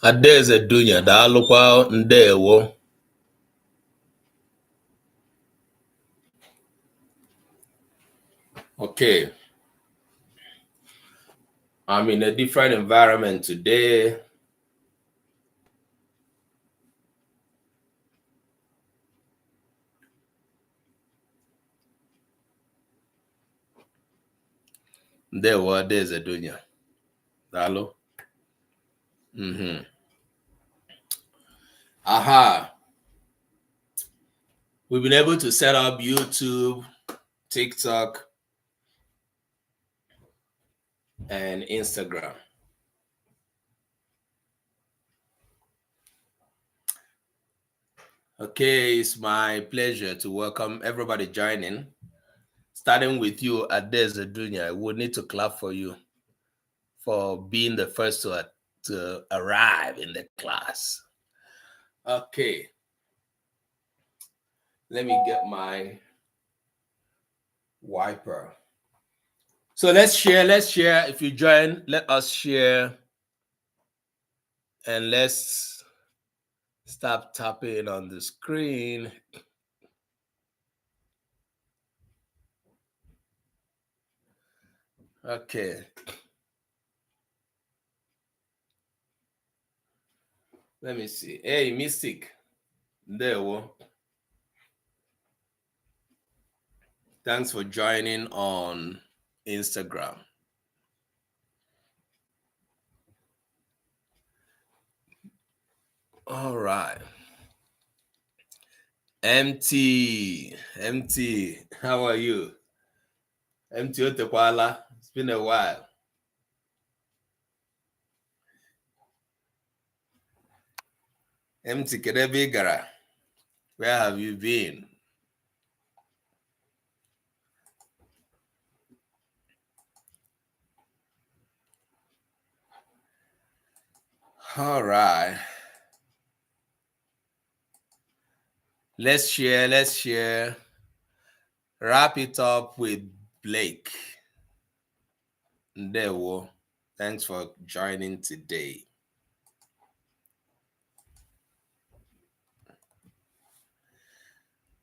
Adaeze Dunya daalụkwa ndewo. Okay. I'm in a different environment today. Ndewo Adaeze Dunya. Daalụ. Aha. We've been able to set up YouTube, TikTok, and Instagram. Okay, it's my pleasure to welcome everybody joining. Starting with you, Adaeze Dunya, I would need to clap for you for being the first to arrive in the class. Okay. Let me get my wiper. So let's share. If you join, let us share. And let's stop tapping on the screen. Okay. Let me see. Hey, Mystic. There we go. Thanks for joining on Instagram. All right. MT, how are you? MT Otekwala, it's been a while. MT Kedebigara, where have you been? All right. Let's share. Wrap it up with Blake. Ndewo. Thanks for joining today.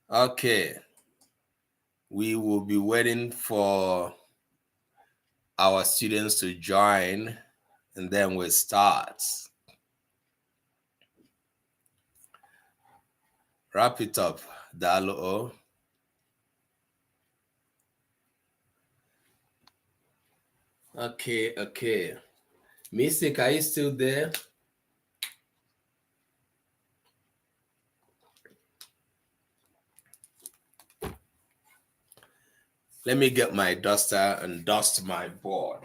Okay. We will be waiting for our students to join and then we'll start. Wrap it up, Dalo. Okay. Mystic, are you still there? Let me get my duster and dust my board.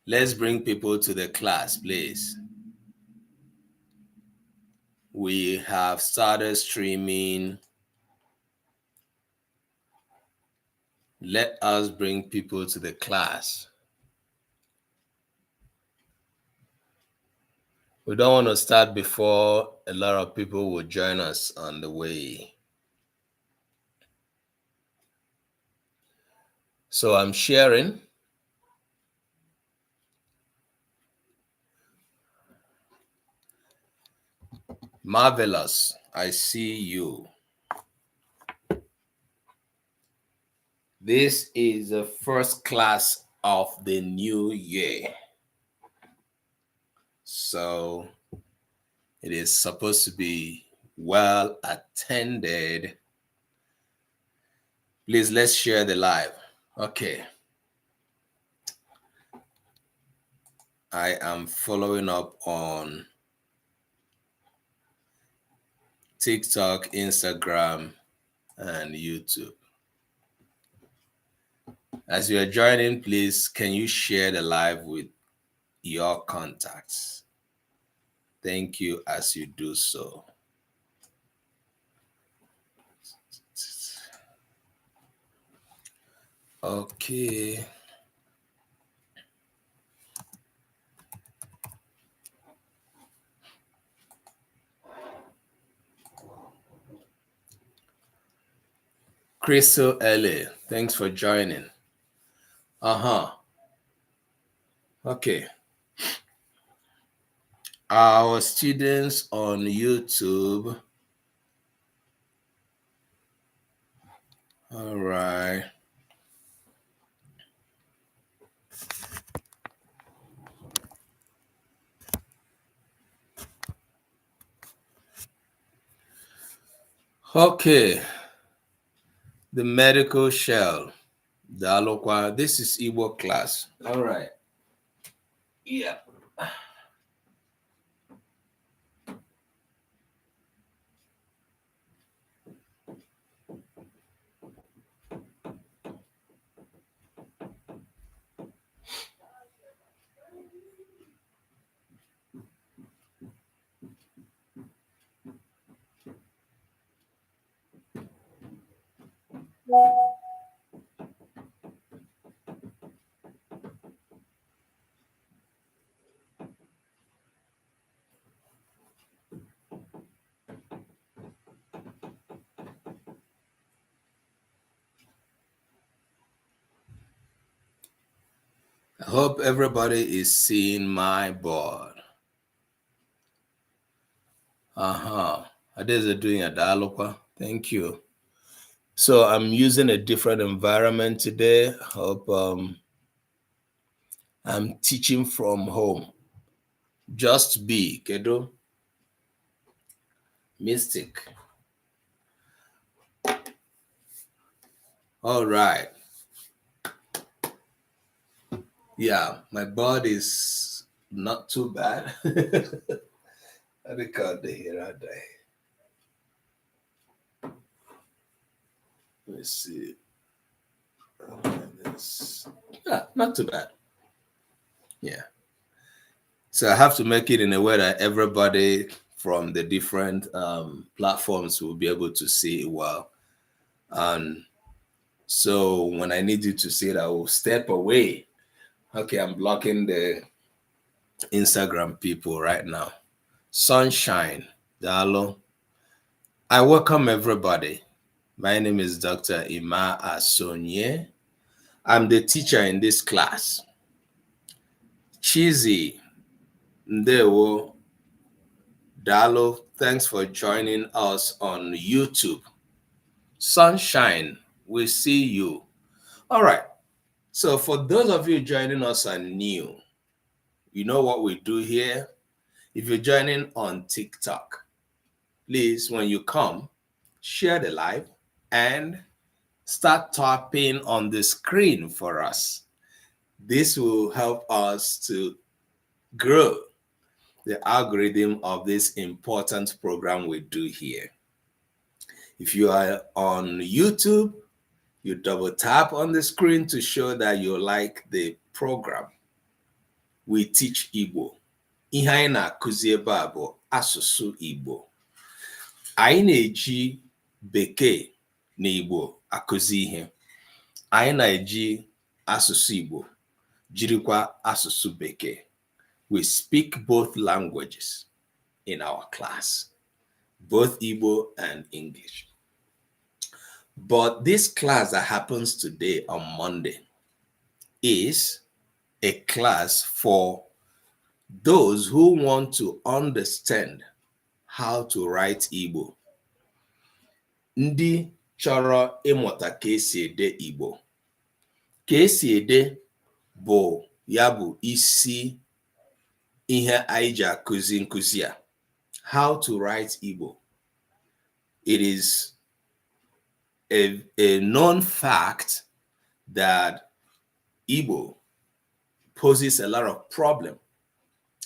Let's bring people to the class, please. We have started streaming. Let us bring people to the class. We don't want to start before a lot of people will join us on the way. So I'm sharing. Marvelous. I see you. This is the first class of the new year. So it is supposed to be well attended. Please, let's share the live. Okay. I am following up on TikTok, Instagram, and YouTube. As you are joining, please, can you share the live with your contacts? Thank you as you do so. Okay. Crystal Ellie, thanks for joining. Okay. Our students on YouTube. All right. Okay. The medical shell. The Alokwa. This is Igbo class. All right. Yeah. I hope everybody is seeing my board. Adeze doing a Alokwa. Thank you. So I'm using a different environment today. Hope I'm teaching from home. Just be, Kedo. Mystic. All right. Yeah, my body is not too bad. I record the here day. Let me see. Yeah, not too bad. Yeah. So I have to make it in a way that everybody from the different platforms will be able to see it well. And so when I need you to see it, I will step away. Okay, I'm blocking the Instagram people right now. Sunshine, Dalo. I welcome everybody. My name is Dr. Ima Asonye. I'm the teacher in this class. Chizi, Ndewo, Dalo, thanks for joining us on YouTube. Sunshine, we see you. All right. So for those of you joining us on new, you know what we do here. If you're joining on TikTok, please, when you come, share the live and start tapping on the screen for us. This will help us to grow the algorithm of this important program we do here. If you are on YouTube, you double tap on the screen to show that you like the program. We teach Igbo. Ihe anyị na-akụzi ebe a bụ asụsụ Igbo. Anyị na-eji Bekee na Igbo akụzi ihe. Anyị na-eji asụsụ Igbo jirikwa asụsụ Bekee. We speak both languages in our class, both Igbo and English. But this class that happens today on Monday is a class for those who want to understand how to write Igbo ndị chọrọ ịmụta ka esi ede Igbo. Ka esi ede bụ ya bụ isi ihe anyị ji akụzi nkụzi a. How to write Igbo. It is a known fact that Igbo poses a lot of problem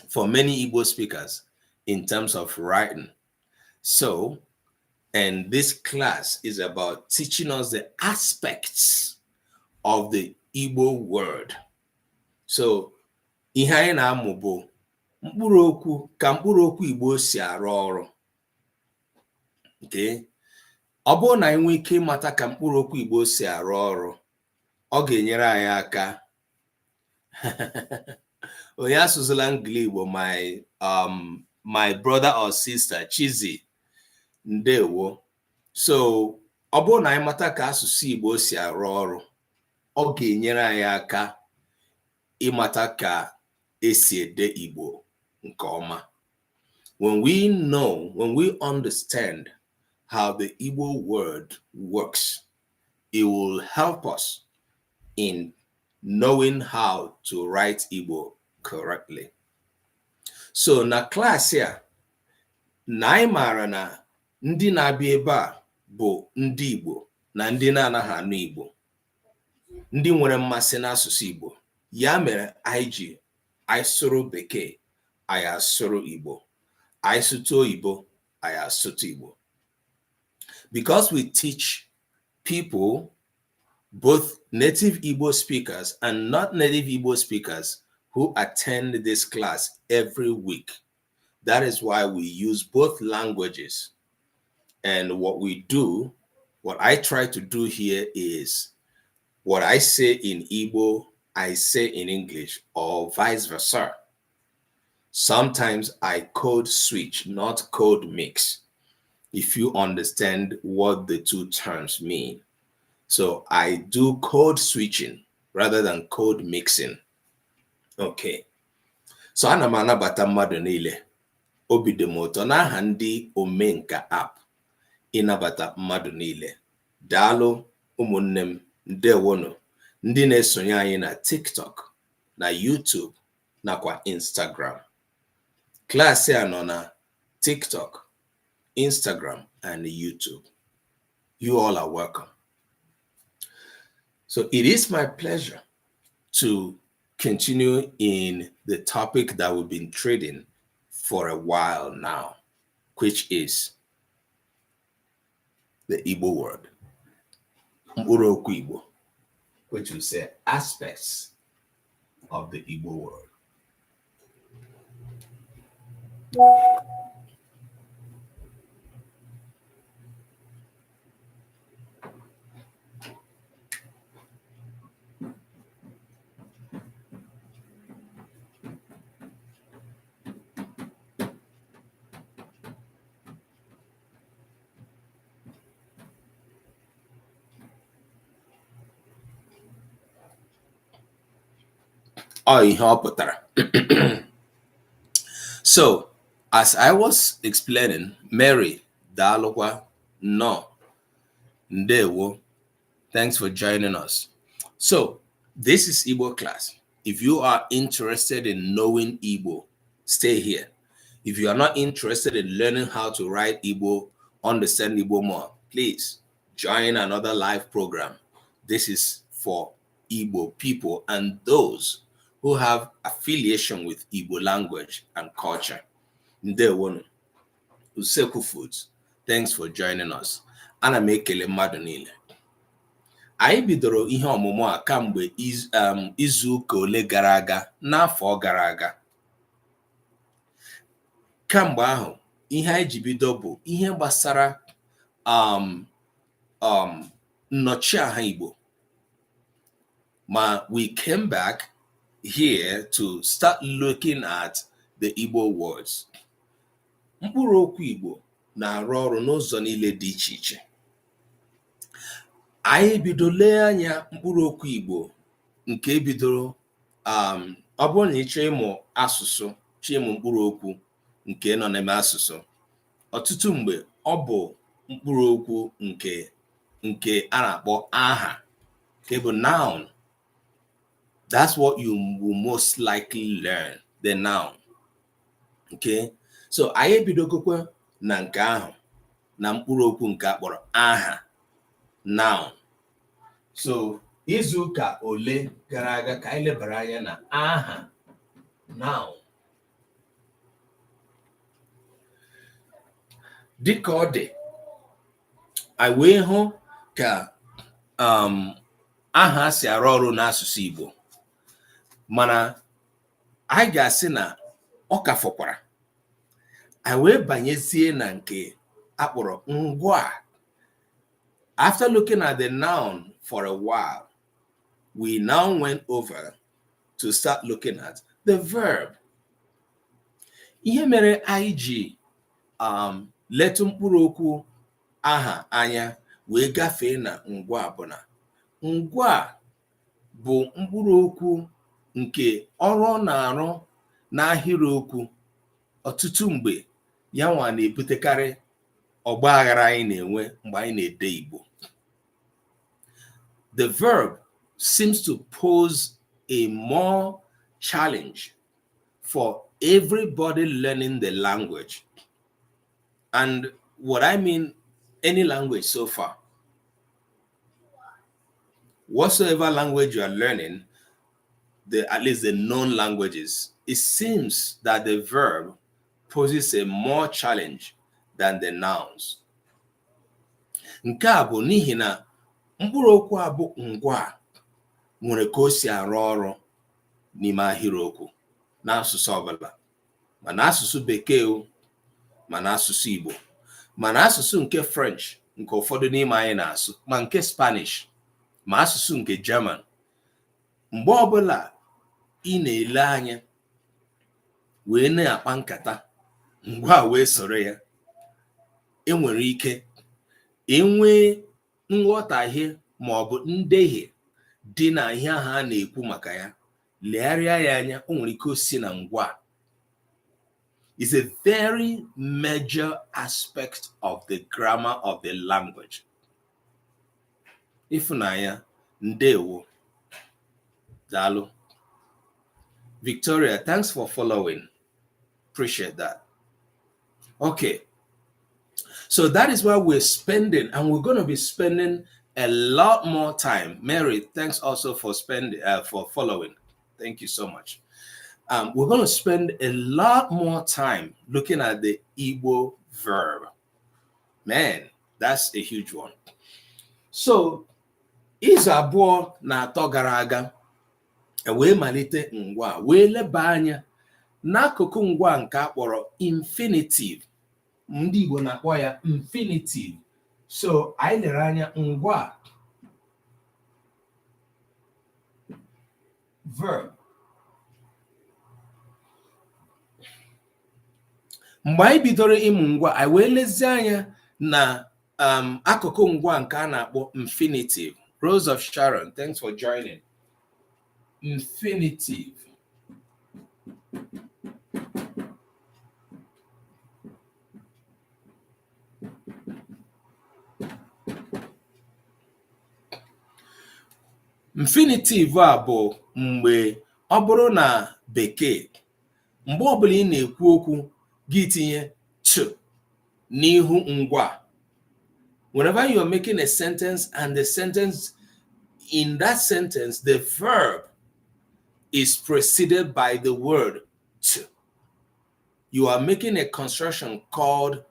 for many Igbo speakers in terms of writing. So, and this class is about teaching us the aspects of the Igbo word. So, ihe anyị na-amụ bụ mkpụrụokwu ka mkpụrụokwu Igbo si arụ ọrụ. Okay? Ọ bụrụ na anyị nwee ike ịmata ka mkpụrụokwu Igbo si arụ ọrụ, ọ ga-enyere anyị aka. Onye asụsụla ngili Igbo, my brother or sister Chizi, ndewo. So ọ bụrụ na anyị mata ka asụsụ Igbo si arụ ọrụ, ọ ga-enyere anyị aka ịmata ka esi ede Igbo nke ọma. When we know, when we understand how the Igbo word works, it will help us in knowing how to write Igbo correctly. So na class here, na anyị mara na ndị na-abịa ebe a bụ ndị Igbo na ndị na-anaghị anụ Igbo, ndị nwere mmasị n'asụsụ Igbo. Ya mere anyị ji anyị sụrụ Bekee, anyị asụrụ Igbo, anyị sụtụ Oyibo, anyị asụtụ Igbo. Because we teach people, both native Igbo speakers and not native Igbo speakers, who attend this class every week. That is why we use both languages. And what we do, what I try to do here is what I say in Igbo, I say in English, or vice versa. Sometimes I code switch, not code mix, if you understand what the two terms mean. So I do code switching rather than code mixing. Okay. So ana m anabata mmadụ niile. Obi dị m ụtọ n'aha ndị omenka app ịnabata mmadụ niile. Daalụ ụmụnne m, ndewonu, ndị na-esonye anyị na TikTok, na YouTube, nakwa Instagram. Klaasị a nọ na TikTok, Instagram, and YouTube. You all are welcome. So it is my pleasure to continue in the topic that we've been trading for a while now, which is the Igbo word, Mkpụrụokwu Igbo, which will say aspects of the Igbo word. Oh, ihe ọ pụtara. So, as I was explaining, Mary, daalụkwa, no, ndewo, thanks for joining us. So, this is Igbo class. If you are interested in knowing Igbo, stay here. If you are not interested in learning how to write Igbo, understand Igbo more, please join another live program. This is for Igbo people and those who have affiliation with Igbo language and culture. Ndewonu, Usekwu Foods, thanks for joining us. Ana m ekele mmadụ niile. Anyị bidoro ihe ọmụmụ a kamgbe izu ụka ole gara aga, n'afọ gara aga. Kamgbe ahụ, ihe anyị ji bido bụ ihe gbasara nnọchiaha Igbo. We came back here to start looking at the Igbo words. Mkpụrụokwu Igbo na-arụ ọrụ n'ụzọ niile dị iche iche. Anyị bidolee anya mkpụrụokwu Igbo nke bidoro ọ bụrụ na ị chọọ ịmụ asụsụ, chọọ ịmụ mkpụrụokwu nke nọ n'ime asụsụ, ọtụtụ mgbe ọ bụ mkpụrụokwu nke a na-akpọ aha, nke bụ noun. That's what you will most likely learn, the noun. Okay, so anyị bidogokwa na nke ahụ, na mkpụrụokwu nke a kpọrọ aha, noun. So izu ụka ole gara aga ka anyị lebara anya na aha, noun. Dịka ọ dị, anyị wee hụ ka aha si arụ ọrụ n'asụsụ Igbo, mana anyị ga-asị na ọ ka fọkwara. Anyị wee banyezie na nke akpọrọ ngwa. After looking at the noun for a while, we now went over to start looking at the verb. Ihe mere anyị ji letu mkpụrụokwu aha anya wee gafee na ngwa bụ na ngwa bụ mkpụrụokwu nke ọrụ ọ na-arụ n'ahịrịokwu ọtụtụ mgbe ya nwa na-ebutekarị ọgba aghara anyị na-enwe mgbe anyị na-ede Igbo. The verb seems to pose a more challenge for everybody learning the language. And what I mean, any language so far. Whatsoever language you are learning, at least the known languages, it seems that the verb poses a more challenge than the nouns. Nke a bụ n'ihi na mkpụrụokwu a bụ ngwa nwere ka o si arụ ọrụ n'ime ahịrịokwu n'asụsụ ọbụla, ma n'asụsụ Bekee, ma n'asụsụ Igbo, ma n'asụsụ nke French nke ụfọdụ n'ime anyị na-asụ, ma nke Spanish, ma asụsụ nke German. Mgbe ọbụla ị na-ele anya wee na-akpa nkata, ngwa wee soro ya, enwere ike enwe nghọtahie ma ọ bụ ndehie dị na ihe ahụ a na-ekwu maka ya. Legharịa ya anya, o nwere ike o si na ngwa. It's a very major aspect of the grammar of the language. Ifunanya, ndewo, daalụ. Victoria, thanks for following. Appreciate that. Okay. So that is why we're spending, and we're going to be spending a lot more time. Mary, thanks also for following. Thank you so much. We're going to spend a lot more time looking at the Igbo verb. Man, that's a huge one. So, izu abụọ na atọ gara aga, wee malite ngwa, wee leba anya n'akụkụ ngwa nke akpọrọ infinitive. Ndị Igbo na-akpọ ya infinitive. So, anyị lere anya ngwa, verb. Mgbe anyị bidoro ịmụ ngwa, anyị wee lezie anya na akụkụ ngwa nke a na-akpọ infinitive. Rose of Sharon, thanks for joining. Infinitive. Infinitive a bụ mgbe ọ bụrụ na Bekee, mgbe ọbụla ị na-ekwu okwu gị tinye ch n'ihu ngwa. Whenever you are making a sentence and the sentence, in that sentence, the verb is preceded by the word to, you are making a construction called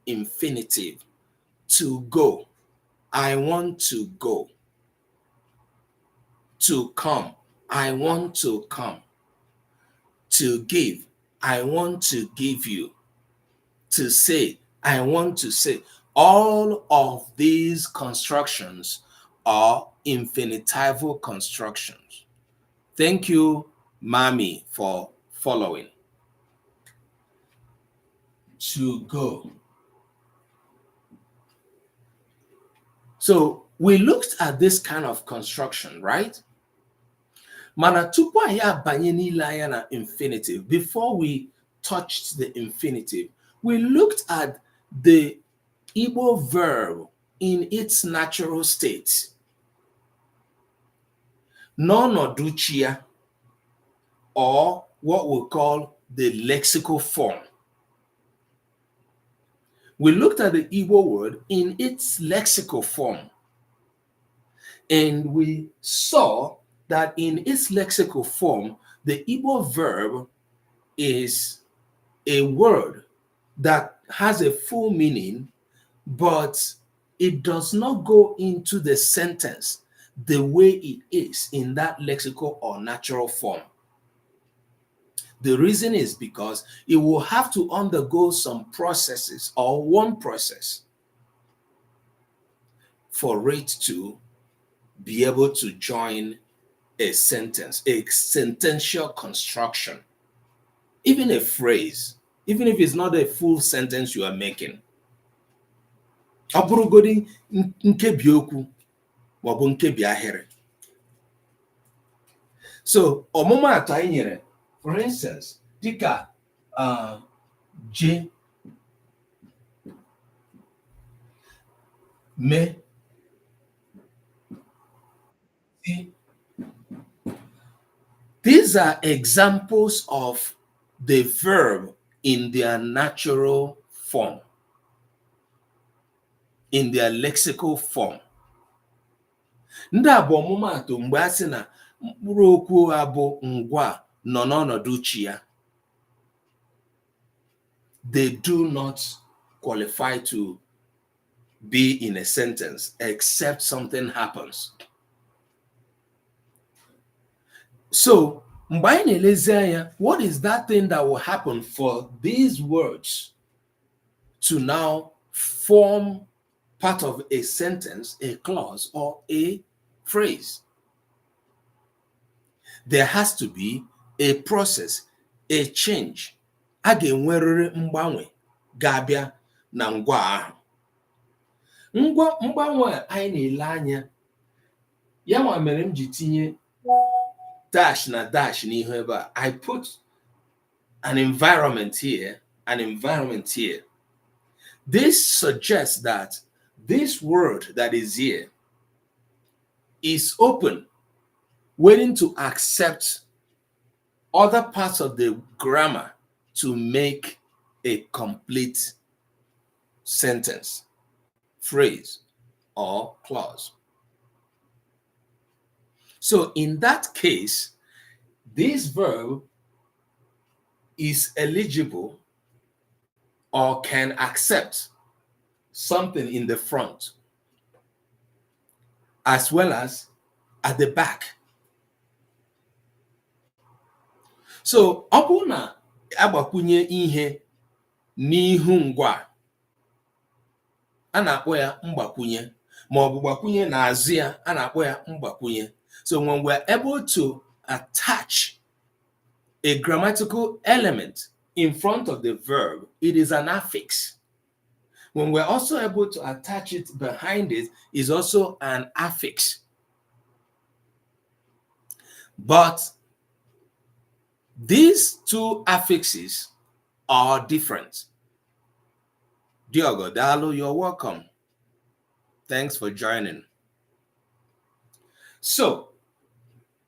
infinitive. To go, I want to go. To come, I want to come. To give, I want to give you. To say, I want to say. All of these constructions are infinitival constructions. Thank you, Mami, for following. To go. So we looked at this kind of construction, right? Mana tupu anyị abanye n'ile anya na infinitive, before we touched the infinitive, we looked at the Igbo verb in its natural state, n'ọnọdụ chia, or what we call the lexical form. We looked at the Igbo word in its lexical form, and we saw that in its lexical form, the Igbo verb is a word that has a full meaning, but it does not go into the sentence the way it is in that lexical or natural form. The reason is because it will have to undergo some processes, or one process, for it to be able to join a sentence, a sentential construction. Even a phrase, even if it's not a full sentence you are making. Ọ bụrụgodị nkebi okwu maọbụ nkebi ahịrị. So, ọmụmaatụ anyị nyere, for instance, dịka je, me, si. These are examples of the verb in their natural form, in their lexical form. Ndị a bụ ọmụmaatụ mgbe a sị na mkpụrụ okwu a bụ ngwa nọ n'ọnọdụ chi ya. They do not qualify to be in a sentence except something happens. So, mgbe anyị na-elezi anya, what is that thing that will happen for these words to now form part of a sentence, a clause, or a phrase? There has to be a process, a change. A ga-enwerịrị mgbanwe ga-abịa na ngwa ahụ. Mgbanwe anyị na-ele anya, ya nwa mere m ji tinye dash na dash n'ihu ebe a. I put an environment here, an environment here. This suggests that this word that is here is open, waiting to accept other parts of the grammar to make a complete sentence, phrase, or clause. So in that case, this verb is eligible or can accept something in the front as well as at the back. So ọ bụrụ na agbakwunye ihe n'ihu ngwa, a na-akpọ ya mgbakwunye, ma ọ bụ gbakwunye n'azụ ya, a na-akpọ ya mgbakwunye. So when we're able to attach a grammatical element in front of the verb, it is an affix. When we're also able to attach it behind it, is also an affix. But these two affixes are different. Diogo, Dalo, you're welcome. Thanks for joining. So,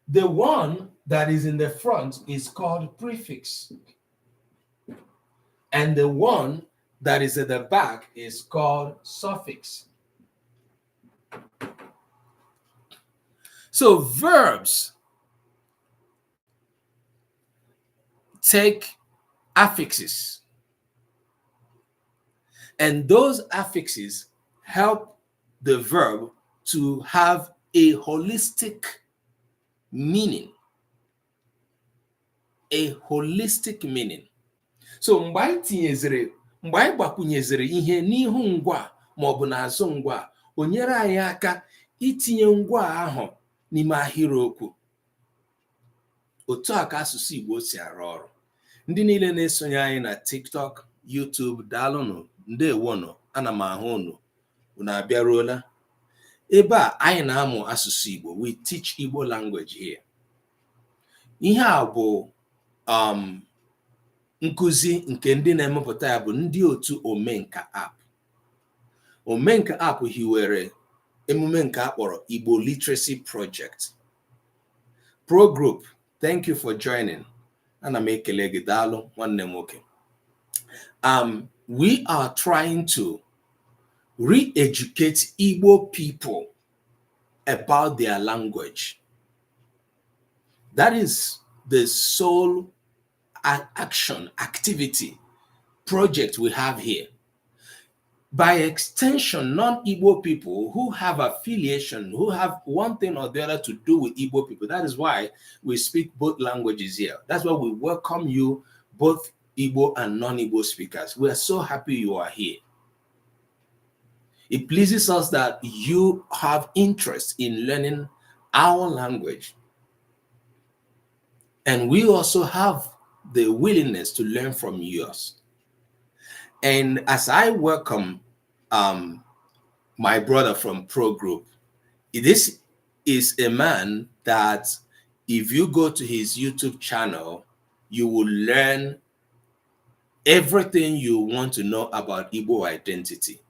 the one that is in the front is called prefix. And the one that is at the back is called suffix. So verbs take affixes. And those affixes help the verb to have a holistic meaning. A holistic meaning. So mgbe anyị gbakwunyezere ihe n'ihu ngwa ma ọ bụ n'azụ ngwa, o nyere anyị aka itinye ngwa ahụ n'ime ahịrịokwu. Otu a ka asụsụ Igbo si arụ ọrụ. Ndị niile na-esonye anyị na TikTok, YouTube, daalụnụ, ndewonụ, ana m ahụ unu, unu abịaruola. Ebe a anyị na-amụ asụsụ Igbo. We teach Igbo language here. Ihe a bụ nkụzi nke ndị na-emepụta ya bụ ndị otu Omenka app. Omenka app hiwere emume nke akpọrọ Igbo Literacy Project. Pro Group, thank you for joining. Ana m ekele gị, daalụ nwanne m nwoke. We are trying to re-educate Igbo people about their language. That is the sole activity project we have here. By extension, non-Igbo people who have affiliation, who have one thing or the other to do with Igbo people. That is why we speak both languages here. That's why we welcome you, both Igbo and non-Igbo speakers. We are so happy you are here. It pleases us that you have interest in learning our language. And we also have the willingness to learn from yours. And as I welcome my brother from Pro Group, this is a man that if you go to his YouTube channel, you will learn everything you want to know about Igbo identity.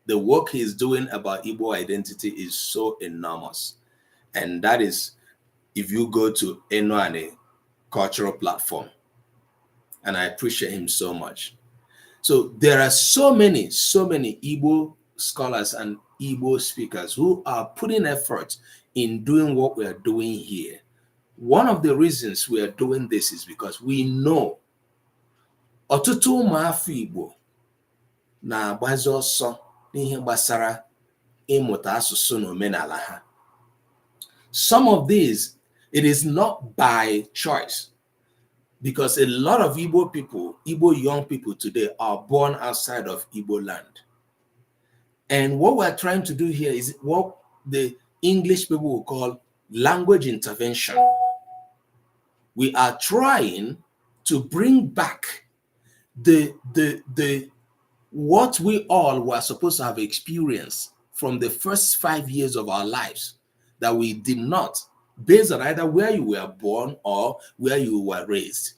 The work he's doing about Igbo identity is so enormous. And that is if you go to Enoane cultural platform. And I appreciate him so much. So there are so many Igbo scholars and Igbo speakers who are putting effort in doing what we are doing here. One of the reasons we are doing this is because we know ọtụtụ ụmụafọ Igbo na-agbazi ọsọ n'ihe gbasara ịmụta asụsụ na omenala ha. Some of these, it is not by choice, because a lot of Igbo people, Igbo young people today are born outside of Igbo land. And what we're trying to do here is what the English people will call language intervention. We are trying to bring back what we all were supposed to have experienced from the first 5 years of our lives that we did not, based on either where you were born or where you were raised.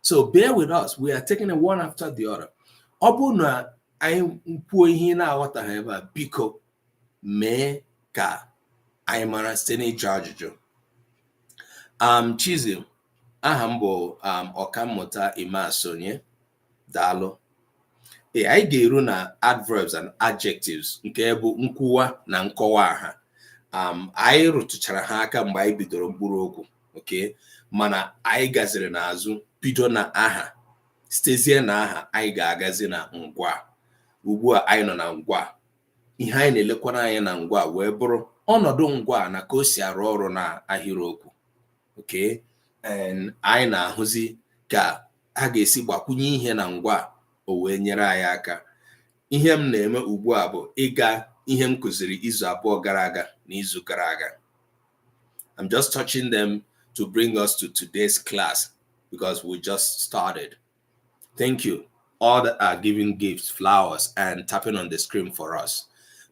So bear with us. We are taking it one after the other. Ọbụna anyị kwuo ihe na-aghọtaghị ebe a, biko mee ka anyị mara site n'ịjụ ajụjụ. Chizi, aha m bụ Ọkammụta Imasonye, daalụ. Anyị ga-eru na adverbs and adjectives nke bụ nkwuwa na nkọwa aha. Anyị rụtụchara ha aka mgbe anyị bidoro mkpụrụokwu, okay? Mana anyị gaziri n'azụ bido na aha, sitezie na aha anyị ga-agazi na ngwa. Ugbu a anyị nọ na ngwa. Ihe anyị na-elekwana anyị na ngwa wee bụrụ ọnọdụ ngwa na ka o si arụ ọrụ na ahịrịokwu, okay? And anyị na-ahụzi ka a ga-esi gbakwunye ihe na ngwa o wee nyere anyị aka. Ihe m na-eme ugbu a bụ ịga ihe m kụziri izu abụọ gara aga na izu gara aga. I'm just touching them to bring us to today's class because we just started. Thank you, all that are giving gifts, flowers, and tapping on the screen for us.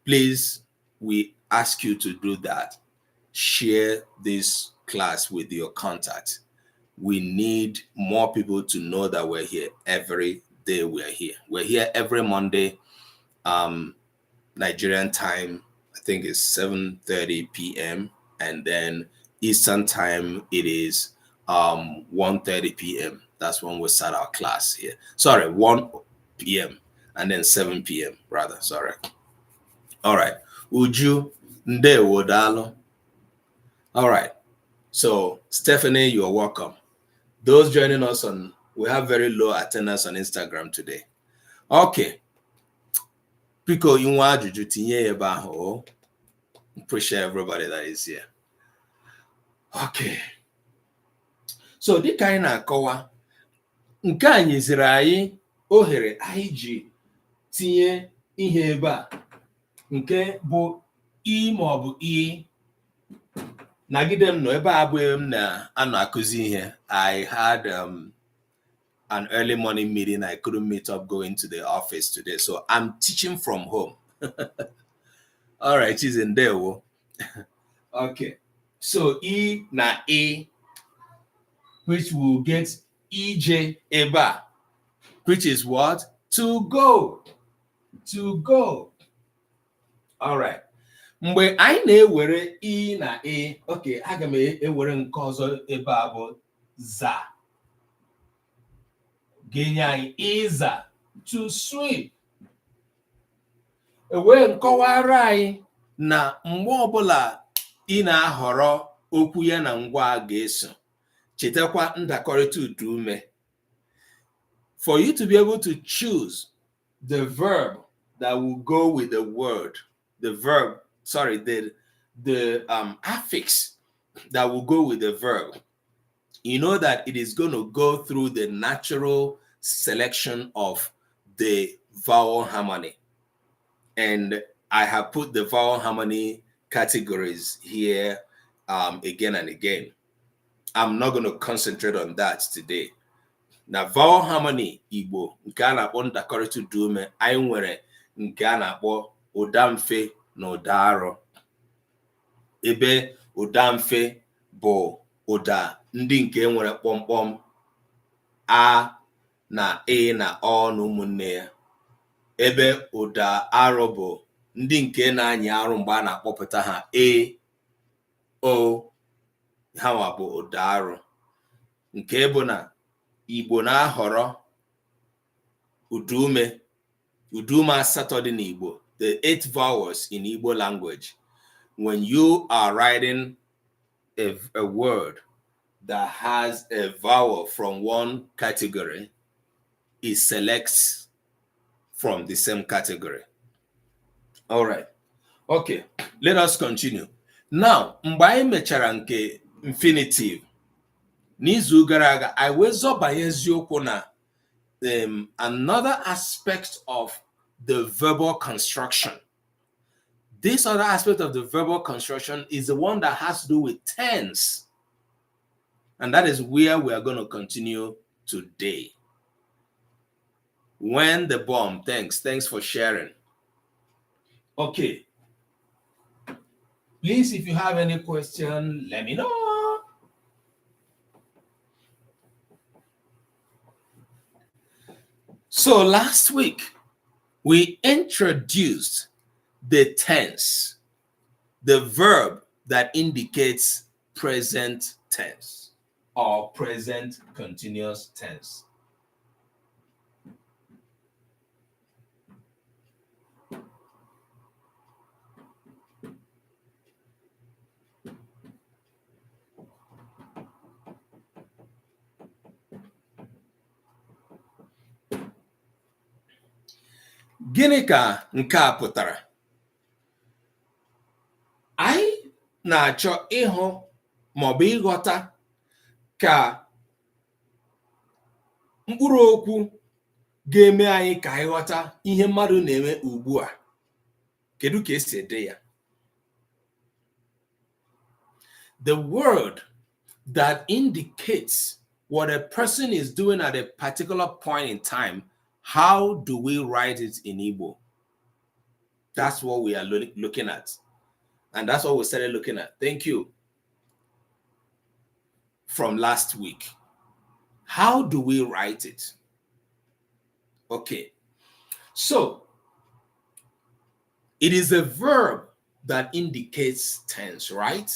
Please, we ask you to do that. Share this class with your contacts. We need more people to know that we're here every day. We're here. We're here every Monday, Nigerian time. I think it's 7:30 p.m. and then Eastern time it is 1:30 p.m. That's when we start our class here. Sorry, 1 p.m. and then 7 p.m. rather. Sorry. All right. Uju ndewo dalo. All right. So Stephanie, you're welcome. Those joining us we have very low attendance on Instagram today. Okay. Pico inwa ajụjụ tinye ebe ahụ. Appreciate everybody that is here. Okay. So dịka anyị na-akọwa, nke a nyeziri anyị ohere anyị ji tinye ihe ebe a, nke bụ I maọbụ I. Nagide m nọ ebe a bụ m na-anọ akụzi ihe. I had an early morning meeting. I couldn't meet up going to the office today. So I'm teaching from home. All right, she's in there. Okay. So I na I, which will get EJ eba, which is what? To go. To go. All right. Mgbe anyị na-ewere I na E, okay, aga m ewere nke ọzọ ebe a bụ za. Ga-enye anyị ịza, to swim. Ewee nkọwara anyị na mgbe ọbụla ị na-ahọrọ okwu ya na ngwa ga-eso, chetakwa ndakọrịta ụdaume. For you to be able to choose the verb that will go with the word, the affix that will go with the verb, you know that it is going to go through the natural selection of the vowel harmony. And I have put the vowel harmony categories here again and again. I'm not going to concentrate on that today. Now, vowel harmony Igbo, nke a na-akpọ ndakọrịta ụdaume, anyị nwere nke a na-akpọ ụda mfe na ụda arọ. Ebe ụda mfe bụ ụda ndị nke nwere kpọmkpọm a na e na ọ na ụmụnne ya. Ebe ụda arọ bụ ndị nke na-anyị arụ mgbe a na-akpọpụta ha e, o, ha nwa bụ ụda arọ. Nke bụ na Igbo na-ahọrọ ụdaume asatọ dị n'Igbo, the 8 vowels in Igbo language. When you are writing a word that has a vowel from one category, it selects from the same category. All right. Okay, let us continue. Now, mgbe anyị mechara nke infinitive, n'izu gara aga, I wee zọbanye eziokwu na another aspect of the verbal construction. This other aspect of the verbal construction is the one that has to do with tense. And that is where we are going to continue today. When the bomb, thanks for sharing. Okay. Please, if you have any question, let me know. So last week, we introduced the tense, the verb that indicates present tense or present continuous tense. Gịnị ka nke a pụtara? Anyị na-achọ ịhụ maọbụ ịghọta ka mkpụrụ okwu ga-eme anyị ka anyị ghọta ihe mmadụ na-eme ugbu a. Kedu ka esi ede ya? The word that indicates what a person is doing at a particular point in time, how do we write it in Igbo? That's what we are looking at. And that's what we started looking at. Thank you. From last week. How do we write it? Okay. So, it is a verb that indicates tense, right?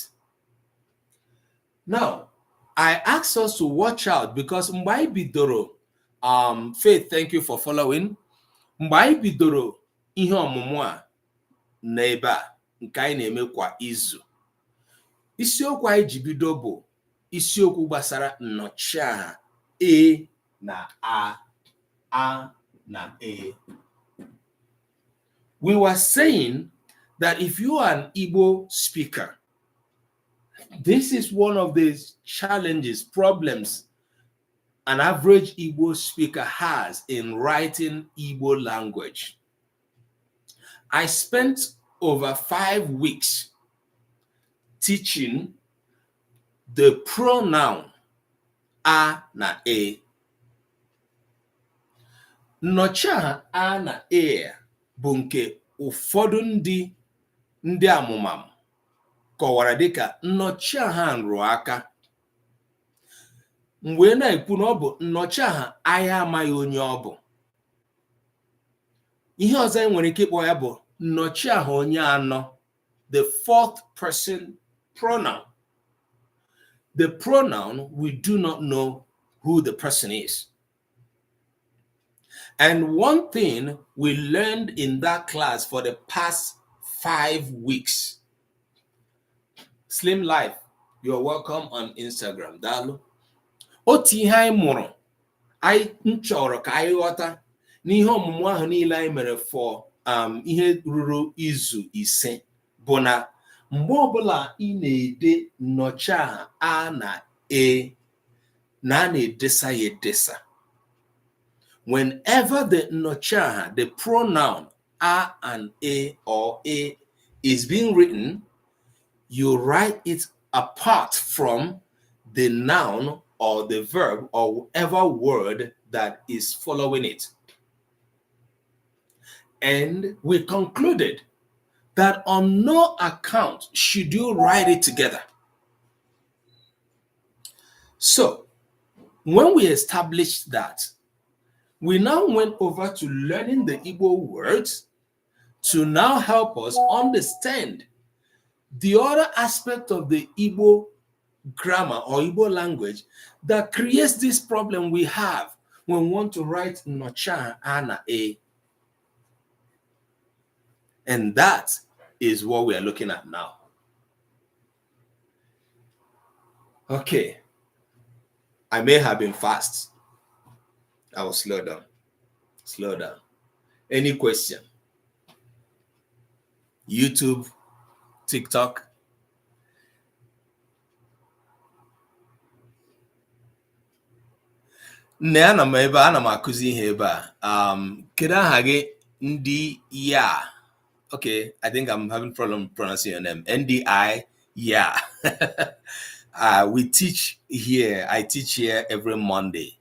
Now, I asked us to watch out because mgbe anyị bidoro, Faith, thank you for following. Mgbe anyị bidoro ihe ọmụmụ a n'ebe a nke anyị na-eme kwa izu, isiokwu anyị ji bido bụ isiokwu gbasara nnọchiaha e na a na e. We were saying that if you are an Igbo speaker, this is one of the challenges, problems an average Igbo speaker has in writing Igbo language. I spent over 5 weeks teaching the pronoun a na e. Nnọchiaha a na e bụ nke ụfọdụ ndị amụmam kọwara dịka nnọchiaha nrụaka. Mgbe na-ekwu na ọ bụ nnọchiaha anyị amaghị onye ọ bụ. ihe ọzọ anyị nwere ike ịkpọ ya bụ nnọchiaha onye anọ, the fourth person pronoun. The pronoun, we do not know who the person is. And one thing we learned in that class for the past 5 weeks. Slim Life, you're welcome on Instagram. Dalu. Oti ihe anyị mụrụ, anyị nchọrọ ka anyị ghọta n'ihe ọmụmụ ahụ niile anyị mere for ihe ruru izu ise bụ na mgbe ọbụla ị na-ede nnọchiaha a na e na a na-edesa ya edesa. Whenever the nnọchiaha, the pronoun a and a or a is being written, you write it apart from the noun or the verb or whatever word that is following it. And we concluded that on no account should you write it together. So, when we established that, we now went over to learning the Igbo words to now help us understand the other aspect of the Igbo grammar or Igbo language that creates this problem we have when we want to write Nocha Ana A. And that is what we are looking at now. Okay. I may have been fast. I will slow down. Slow down. Any question? YouTube, TikTok. Ana m akụzi ihe ebe a. Kedu aha gị ndị ya? Okay, I think I'm having problem pronouncing your name. NDI, yeah. We teach here. I teach here every Monday.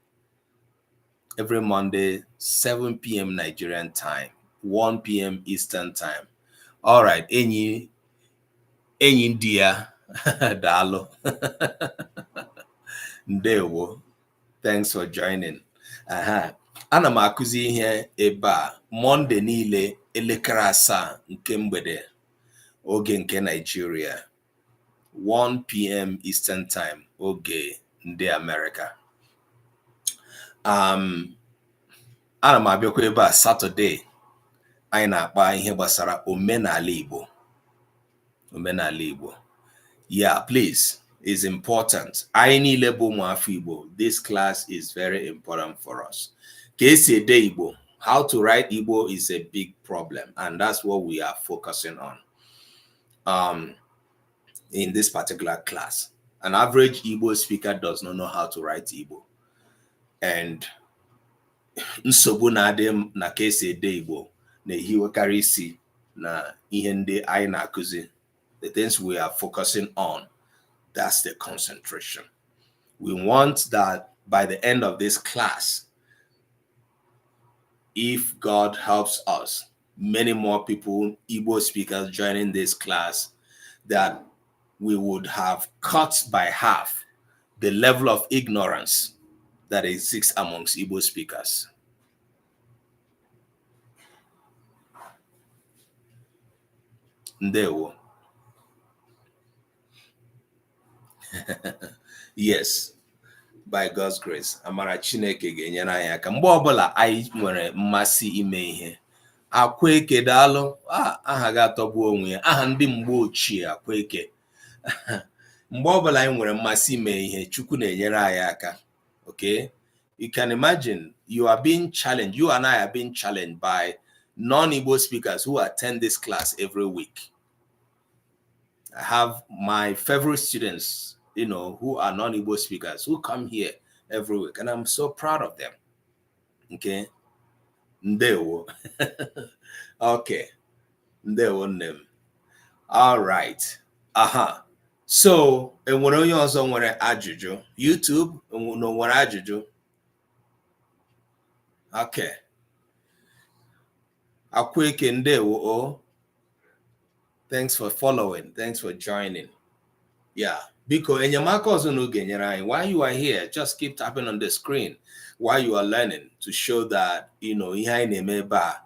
Every Monday, 7 p.m. Nigerian time, 1 p.m. Eastern time. All right, enyi dia, dalo. Ndewo. Thanks for joining. Ana m akụzi ihe ebe a Monday niile elekere asaa nke mgbede oge nke Nigeria, 1 p.m. Eastern time oge ndị America. Ana m abịakwa ebe a Saturday anyị na-akpa ihe gbasara omenala Igbo. Omenala Igbo. Yeah, please. Is important. Anyị niile bụ ụmụafọ Igbo. This class is very important for us. Ka esi ede Igbo, how to write Igbo is a big problem, and that's what we are focusing on in this particular class. An average Igbo speaker does not know how to write Igbo, and nsogbu na-adị na ka esi ede Igbo na-ehiwekarị isi na ihe ndị anyị na-akụzi. The things we are focusing on, that's the concentration. We want that by the end of this class, if God helps us, many more people, Igbo speakers joining this class, that we would have cut by half the level of ignorance that exists amongst Igbo speakers. Ndewo. Yes, by God's grace, amara Chineke ga-enyere anyị aka mgbe ọbụla anyị nwere mmasị ime ihe. Akwaeke daalụ, aha ga-atọgbu onwe ya, aha ndị mgbe ochie Akwaeke. Mgbe ọbụla anyị nwere mmasị ime ihe, Chukwu na-enyere anyị aka. Okay, you can imagine you are being challenged. You and I are being challenged by non-Igbo speakers who attend this class every week. I have my favorite students, who are non-Igbo speakers who come here every week, and I'm so proud of them. Okay. Ndewo. Okay. Ndewo nnem. All right. So, enwere onye ọzọ nwere ajụjụ? YouTube, no nwere ajụjụ? Okay. Akweke ndewo. Thanks for following. Thanks for joining. Yeah. Because enyemaka ọzọ n'oge nyere anyị. While you are here, just keep tapping on the screen while you are learning to show that, ihe anyị na-eme ebe a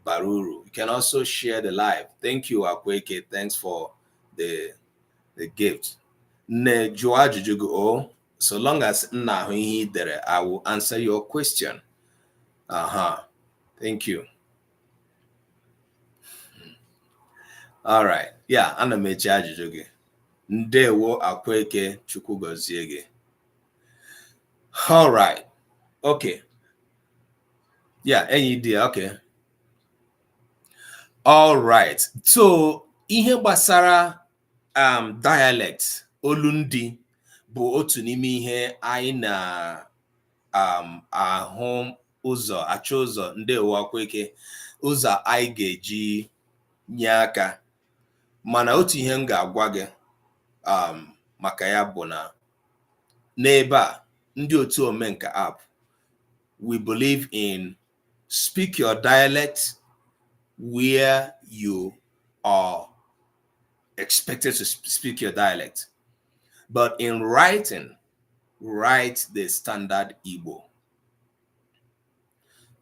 baruru. You can also share the live. Thank you, Akweke. Thanks for the gift. Ne jụọ ajụjụ gị, oh, so long as nna ahụ ihe ị dere, I will answer your question. Thank you. All right. Yeah, ana m eche ajụjụ gị. Ndewo Akweke, Chukwu gọzie gị. All right. Okay. Yeah, NED. Okay. All right. So ihe gbasara dialect olundi bụ otu n'ime ihe anyị na ahụ ụzọ achọ ụzọ ndewo Akweke ụzọ anyị ga-eji nye aka. Mana otu ihe m ga-agwa gị maka ya bụ na n'ebe a ndị otu Omenka app, we believe in speak your dialect where you are expected to speak your dialect. But in writing, write the standard Igbo.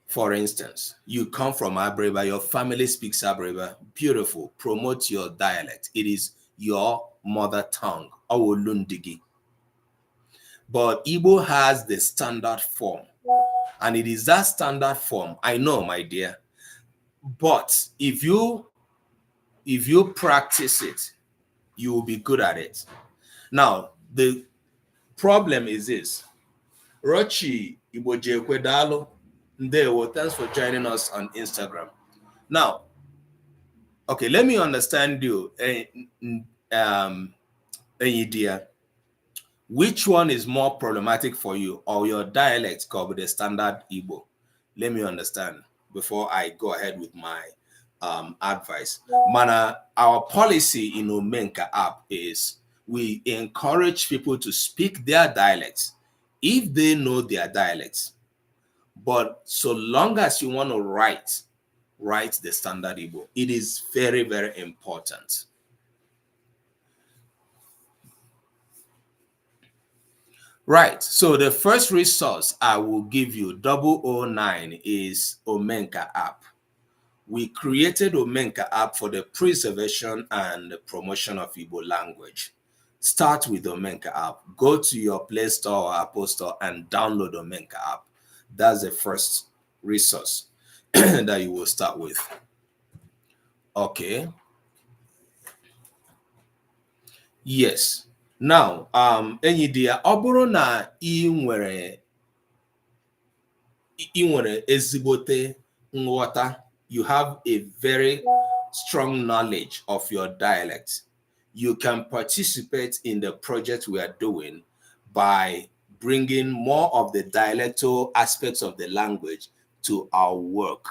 For instance, you come from Abreba, your family speaks Abreba, beautiful, promote your dialect. It is your mother tongue, Awolundigi. But Igbo has the standard form, and it is that standard form, I know, my dear, but if you practice it, you will be good at it. Now, the problem is this. Rochi Igbo Dalo, Ndewo, thanks for joining us on Instagram. Now, okay, let me understand you, Enyidia. Which one is more problematic for you, or your dialect covered the standard Igbo? Let me understand before I go ahead with my advice. Mana, our policy in Omenka app is we encourage people to speak their dialects if they know their dialects. But so long as you want to write the standard Igbo, it is very, very important. Right. So the first resource I will give you, 009, is Omenka app. We created Omenka app for the preservation and the promotion of Igbo language. Start with Omenka app. Go to your Play Store or Apple Store and download Omenka app. That's the first resource that you will start with. Okay. Yes. Now, Enyidia, ọ bụrụ na ị nwere ezigbote nghọta, you have a very strong knowledge of your dialect, you can participate in the project we are doing by bringing more of the dialectal aspects of the language to our work.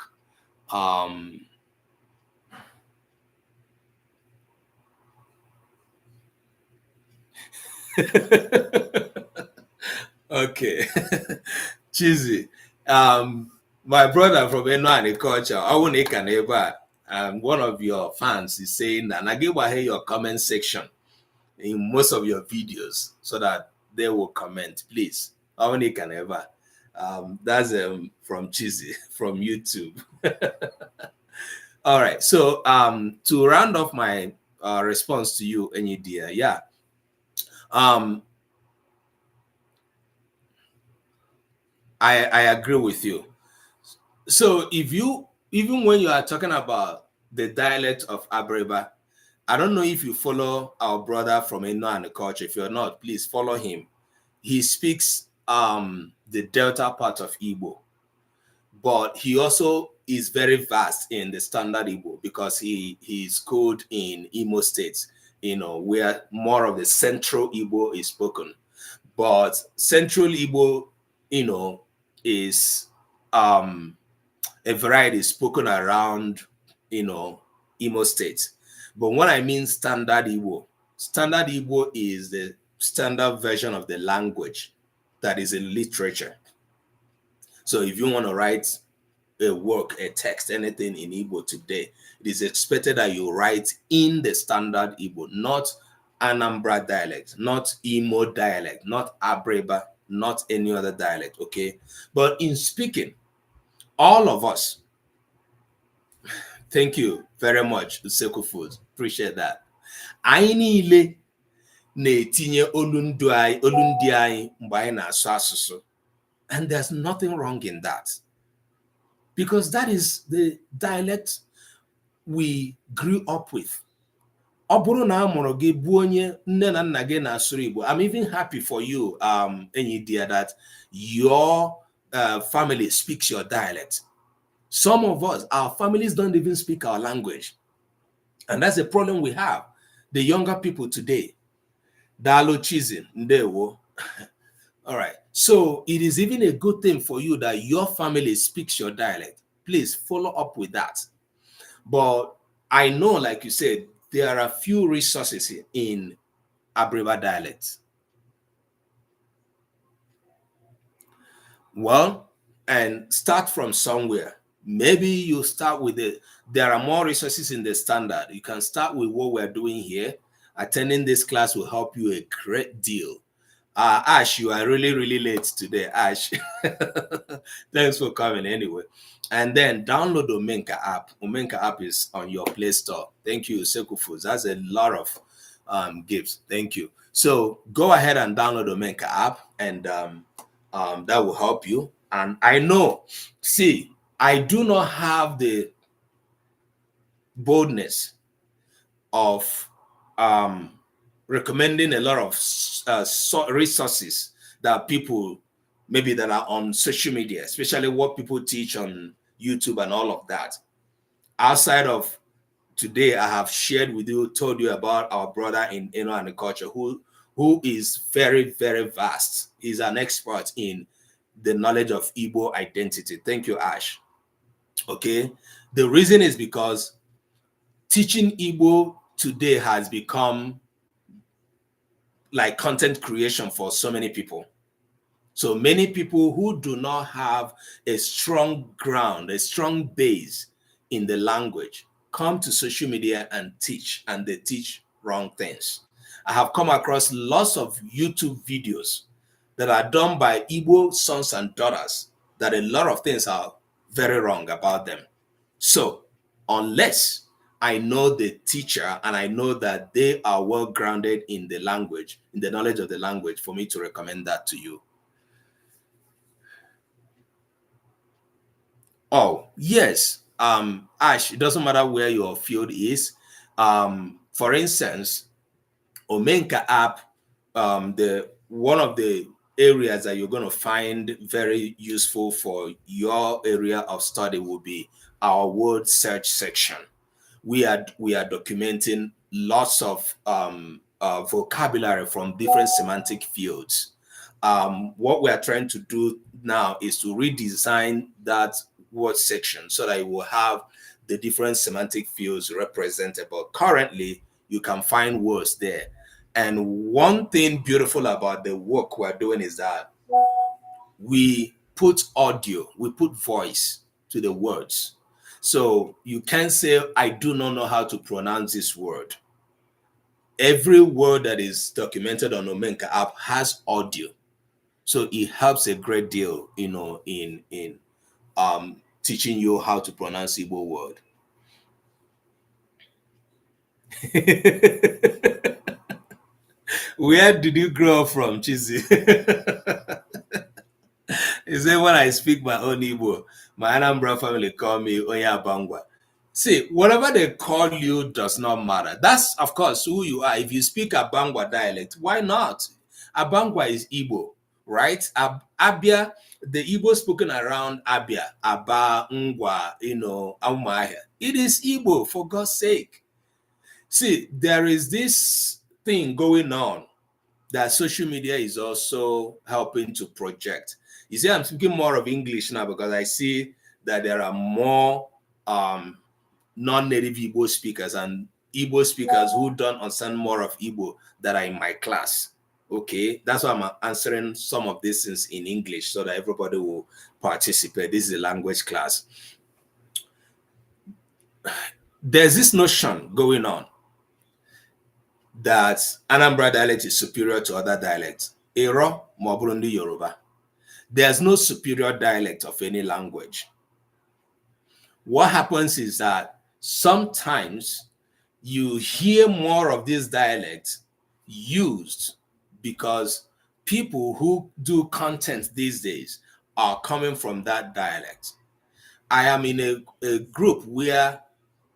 Okay. Cheesy. My brother from Eno Culture, one of your fans is saying that I give your comment section in most of your videos so that they will comment, please. That's from Cheesy from YouTube. All right. So to round off my response to you, Enyidia, yeah. I agree with you. So even when you are talking about the dialect of Abreba, I don't know if you follow our brother from Eno and the Culture. If you're not, please follow him. He speaks the Delta part of Igbo, but he also is very vast in the standard Igbo because he schooled in Imo State, where more of the central Igbo is spoken. But central Igbo, is a variety spoken around, Imo State. But when I mean standard Igbo is the standard version of the language that is in literature. So if you want to write a work, a text, anything in Igbo today, it is expected that you write in the standard Igbo, not Anambra dialect, not Imo dialect, not Abreba, not any other dialect, okay? But in speaking, all of us, Thank you very much, Usekwu Foods. Appreciate that. Anyị niile na-etinye olundi anyị mgbe anyị na-asụ asụsụ. And there's nothing wrong in that. Because that is the dialect we grew up with. Ọ bụrụ na a mụrụ gị bụ onye nne na nna gị na-asụrụ Igbo, I'm even happy for you, enyi dear, that your family speaks your dialect. Some of us, our families don't even speak our language. And that's the problem we have. The younger people today. Dalo Chizin, Ndewo. All right. So it is even a good thing for you that your family speaks your dialect. Please follow up with that. But I know, like you said, there are a few resources in Abriba dialect. Well, and start from somewhere. Maybe you start with there are more resources in the standard. You can start with what we're doing here. Attending this class will help you a great deal. Ash, you are really, really late today, Ash. Thanks for coming anyway. And then download Omenka app. Omenka app is on your Play Store. Thank you, Usekwu Foods. That's a lot of gifts. Thank you. So go ahead and download Omenka app, and that will help you. And I know, see, I do not have the boldness of recommending a lot of resources that people maybe that are on social media, especially what people teach on YouTube and all of that. Outside of today, I have shared with you, told you about our brother in Eno and Culture who is very, very vast. He's an expert in the knowledge of Igbo identity. Thank you, Ash. Okay. The reason is because teaching Igbo today has become like content creation for so many people. So many people who do not have a strong ground, a strong base in the language, come to social media and teach, and they teach wrong things. I have come across lots of YouTube videos that are done by Igbo sons and daughters that a lot of things are very wrong about them. So unless I know the teacher and I know that they are well grounded in the language, in the knowledge of the language, for me to recommend that to you. Oh, yes. Ash, it doesn't matter where your field is. For instance, Omenka app, one of the areas that you're going to find very useful for your area of study will be our word search section. We are documenting lots of vocabulary from different semantic fields. What we are trying to do now is to redesign that word section so that it will have the different semantic fields represented. But currently, you can find words there. And one thing beautiful about the work we're doing is that we put audio, we put voice to the words. So you can say, I do not know how to pronounce this word. Every word that is documented on Omenka app has audio. So it helps a great deal, you know, in teaching you how to pronounce Igbo word. Where did you grow up from, Chizzy? Is it when I speak my own Igbo? My Anambra family call me Oya Bangwa. See, whatever they call you does not matter. That's, of course, who you are. If you speak Abangwa dialect, why not? Abangwa is Igbo, right? Abia, the Igbo spoken around Abia, Aba, Ngwa, you know, Aumahia. It is Igbo, for God's sake. See, there is this thing going on that social media is also helping to project. You see, I'm speaking more of English now because I see that there are more non-native Igbo speakers and Igbo speakers who don't understand more of Igbo that are in my class. Okay, that's why I'm answering some of these things in English so that everybody will participate. This is a language class. There's this notion going on that Anambra dialect is superior to other dialects. Ero Moburundi Yoruba. There's no superior dialect of any language. What happens is that sometimes you hear more of this dialect used because people who do content these days are coming from that dialect. I am in a group where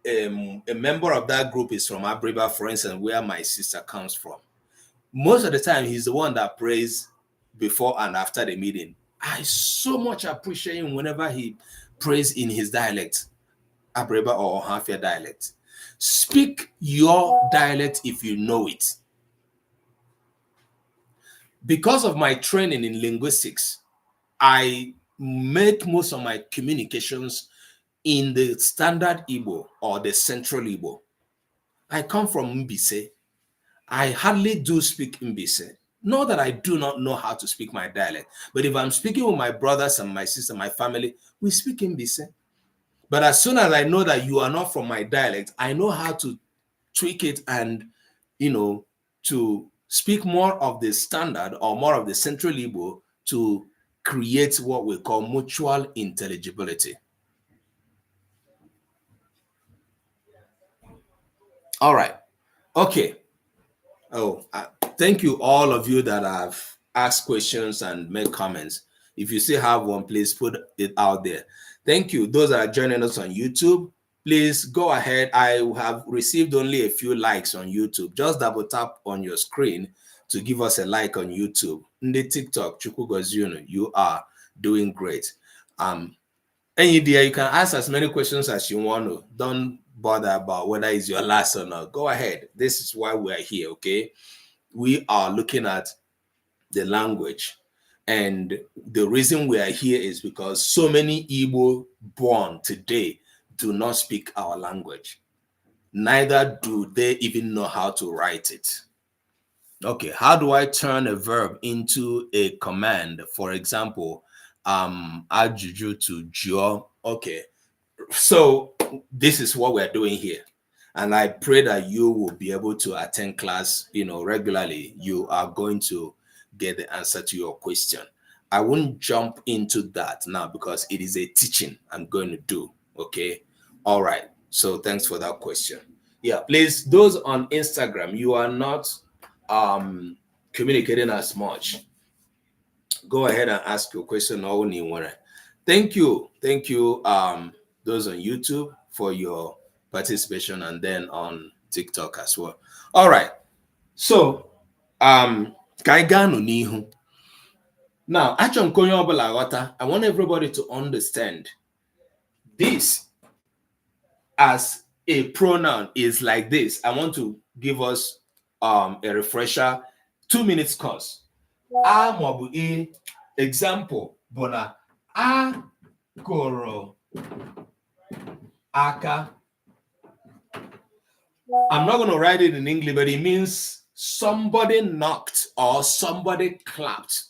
a member of that group is from Abriba, for instance, where my sister comes from. Most of the time, he's the one that prays before and after the meeting. I so much appreciate him whenever he prays in his dialect, Abriba or Ohafia dialect. Speak your dialect if you know it. Because of my training in linguistics, I make most of my communications in the standard Igbo or the central Igbo. I come from Mbise. I hardly do speak Mbise. Not that I do not know how to speak my dialect, but if I'm speaking with my brothers and my sister, my family, we speak Mbise. But as soon as I know that you are not from my dialect, I know how to tweak it and, to speak more of the standard or more of the central Igbo to create what we call mutual intelligibility. All right. Okay. Oh, thank you, all of you that have asked questions and made comments. If you still have one, please put it out there. Thank you. Those that are joining us on YouTube, please go ahead. I have received only a few likes on YouTube. Just double tap on your screen to give us a like on YouTube. In the TikTok, Chukwugoziunu, you are doing great. Any day you can ask as many questions as you want to. Don't bother about whether it's your last or not. Go ahead. This is why we're here, okay? We are looking at the language. And the reason we are here is because so many Igbo born today do not speak our language. Neither do they even know how to write it. Okay, how do I turn a verb into a command? For example, ajuju to jo. Okay, so this is what we're doing here. And I pray that you will be able to attend class, regularly. You are going to get the answer to your question. I won't jump into that now because it is a teaching I'm going to do. Okay. All right. So thanks for that question. Yeah, please, those on Instagram, you are not communicating as much. Go ahead and ask your question. Thank you. Thank you. Those on YouTube for your participation, and then on TikTok as well. All right. So, now, I want everybody to understand this as a pronoun is like this. I want to give us a refresher, 2 minutes course. Example, bona a koro aka. I'm not going to write it in English, but it means somebody knocked or somebody clapped.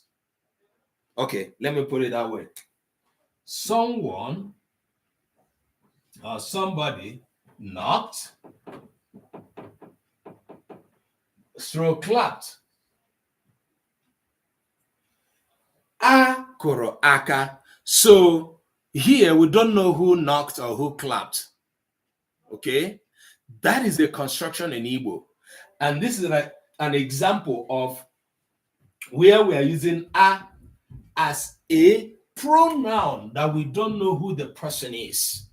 Okay, let me put it that way. Someone or somebody knocked, clapped. A koro aka. So here we don't know who knocked or who clapped. Okay, that is a construction in Igbo, and this is like an example of where we are using a as a pronoun that we don't know who the person is.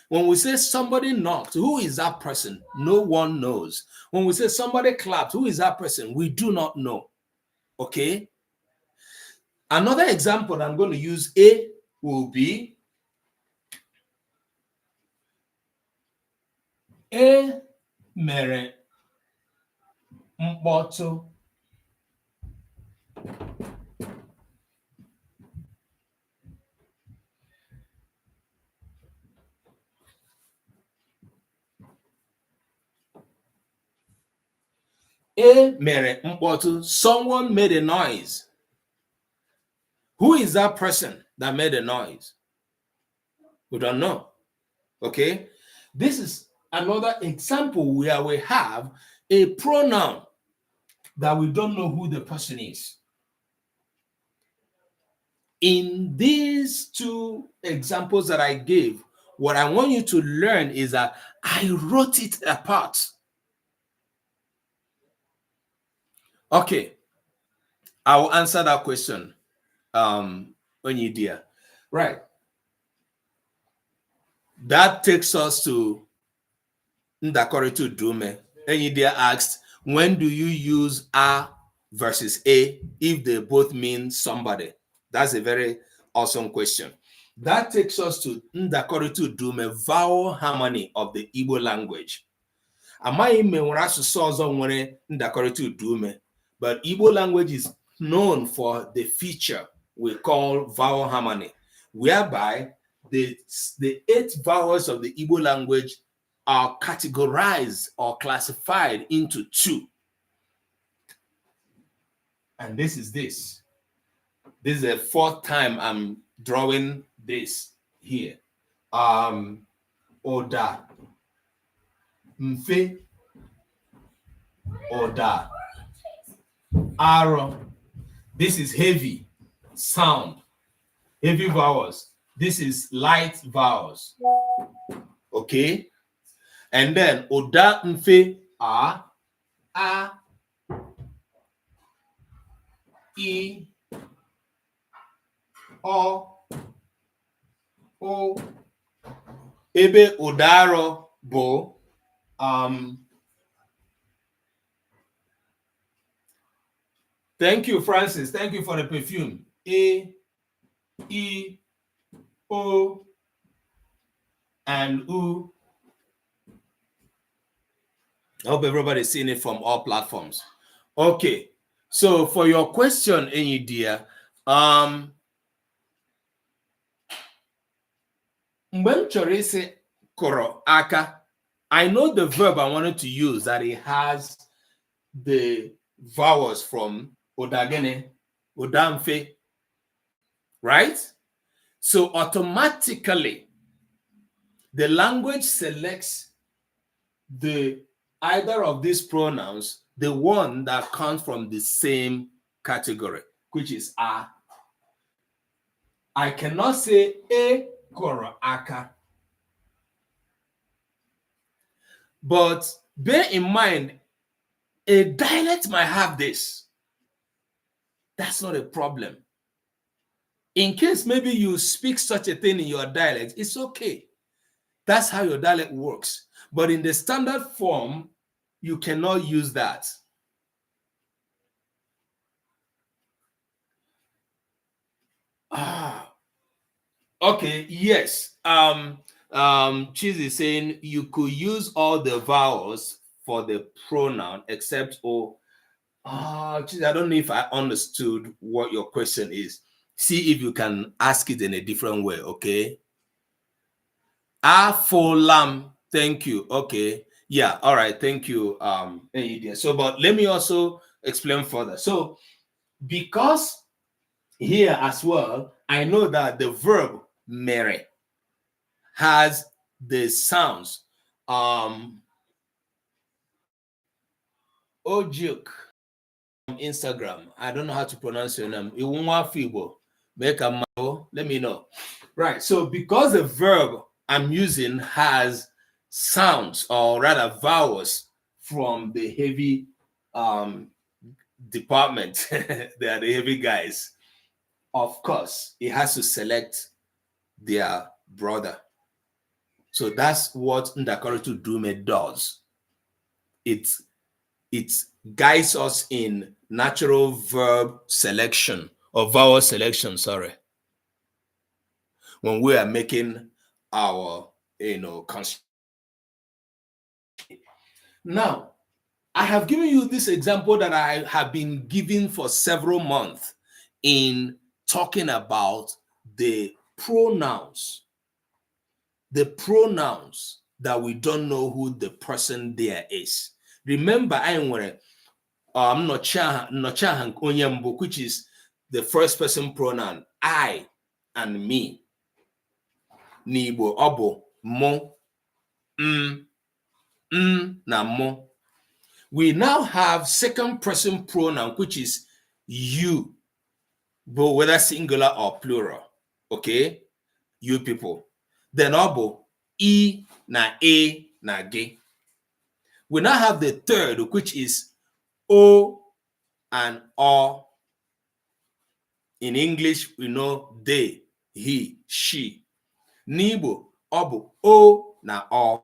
When we say somebody knocked, who is that person? No one knows. When we say somebody clapped, who is that person? We do not know. Okay. Another example that I'm going to use will be mere mkpọtụ. Mere mkpọtụ. Someone made a noise. Who is that person that made a noise? We don't know. Okay. This is another example where we have a pronoun that we don't know who the person is. In these two examples that I gave, what I want you to learn is that I wrote it apart. Okay, I will answer that question. Onyidia. Right. That takes us to Ndakoritu Dume. Onyidia asked, when do you use a versus a if they both mean somebody? That's a very awesome question. That takes us to Ndakoritu Dume, vowel harmony of the Igbo language. Amaghị m enwere asụsụ ọzọ nwere ndakọrịta udume, but Igbo language is known for the feature we call vowel harmony, whereby the 8 vowels of the Igbo language are categorized or classified into 2. And this is this. This is the 4th time I'm drawing this here. Oda, Mfe, Oda, Aro. This is heavy sound, heavy vowels. This is light vowels. Okay? And then Oda, Mfe, A, I, O, Ebe Odaro Bo. Thank you, Francis. Thank you for the perfume. A, E, O, and U. I hope everybody's seeing it from all platforms. Okay. So for your question, Enyidia, when Chorese Koro Aka, I know the verb I wanted to use, that it has the vowels from Odagene, Odamfe, right? So automatically, the language selects the either of these pronouns, the one that comes from the same category, which is a. I cannot say e koro aka. But bear in mind, a dialect might have this. That's not a problem. In case maybe you speak such a thing in your dialect, it's okay. That's how your dialect works. But in the standard form, you cannot use that. Okay, yes. Cheese is saying you could use all the vowels for the pronoun except O. Cheese, I don't know if I understood what your question is. See if you can ask it in a different way, okay? Afolam, thank you. Okay. Yeah, all right, thank you. So, but let me also explain further. So, because here as well, I know that the verb mere has the sounds. Ojuk on Instagram. I don't know how to pronounce your name. Let me know. Right. So because the verb I'm using has sounds, or rather vowels, from the heavy department, they are the heavy guys. Of course, it has to select their brother. So that's what Ndakoritu Dume does. It guides us in natural verb selection, or vowel selection, sorry, when we are making our, Now, I have given you this example that I have been giving for several months in talking about the pronouns that we don't know who the person there is. Remember, which is the first person pronoun, I and me. Nibo, obo, mo, na mo. We now have second person pronoun, which is you. but whether singular or plural. Okay, you people. Then obo e na a na g. We now have the third, which is o and o. In English, we know they, he, she. N'Igbo, obo o na o.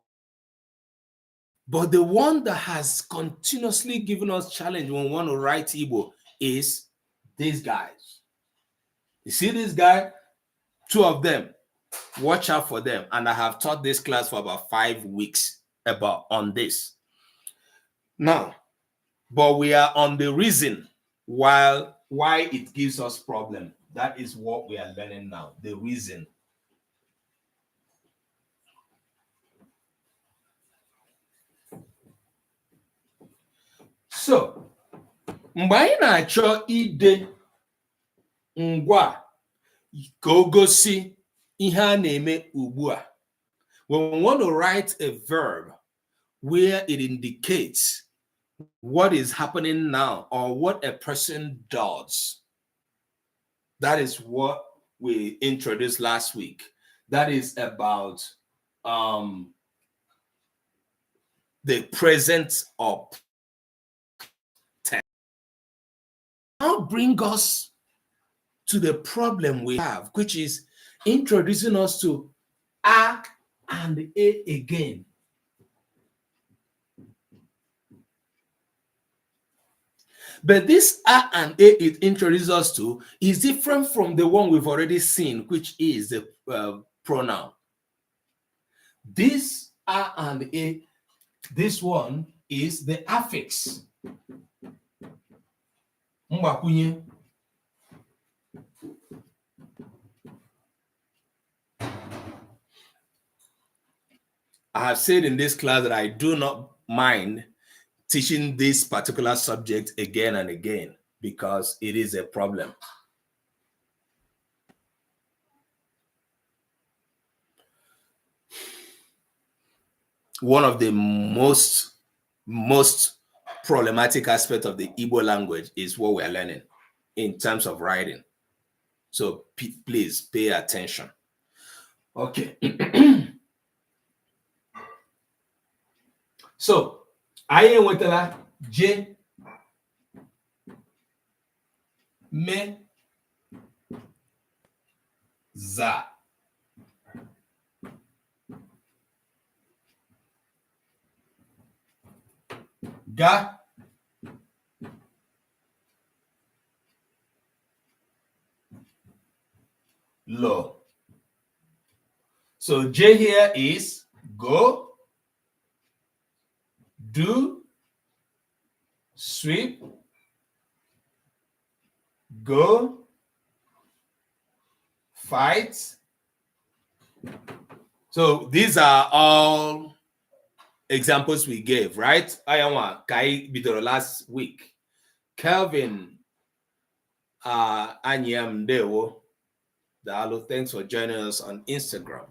But the one that has continuously given us challenge when we want to write Igbo is these guys. You see this guy? Two of them. Watch out for them. And I have taught this class for about 5 weeks on this. Now, but we are on the reason why it gives us problem. That is what we are learning now. The reason. So, mgbe anyị na-achọ ide ngwa ka o gosi ihe a na-eme ugbu a, when we want to write a verb where it indicates what is happening now or what a person does, that is what we introduced last week. That is about the present of tense. Now bring us to the problem we have, which is introducing us to a and a again. But this a and a it introduces us to is different from the one we've already seen, which is the pronoun. This a and a, this one is the affix. Mgbakwunye. I have said in this class that I do not mind teaching this particular subject again and again because it is a problem. One of the most problematic aspect of the Igbo language is what we're learning in terms of writing. So please pay attention. Okay. So, anyị enwetala je, me, za. Ga, lo. So J here is go, do, sweep, go, fight. So these are all examples we gave, right? Ayawa Kai bidoro last week. Kelvin Anyam Dewo Dalo, thanks for joining us on Instagram.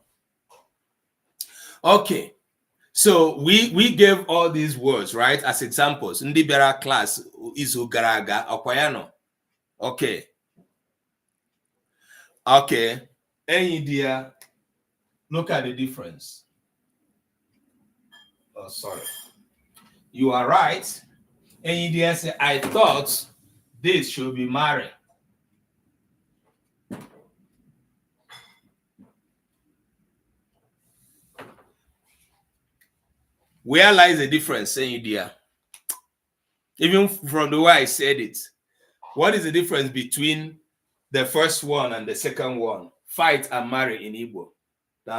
Okay. So we gave all these words, right, as examples. Ndi bịara class izu gara aga, akwayano. Okay. Okay. Any dear, look at the difference. Oh, sorry. You are right. Any dear say, I thought this should be married. Where lies the difference, saying dear? Even from the way I said it, what is the difference between the first one and the second one? Fight and marry in Igbo. The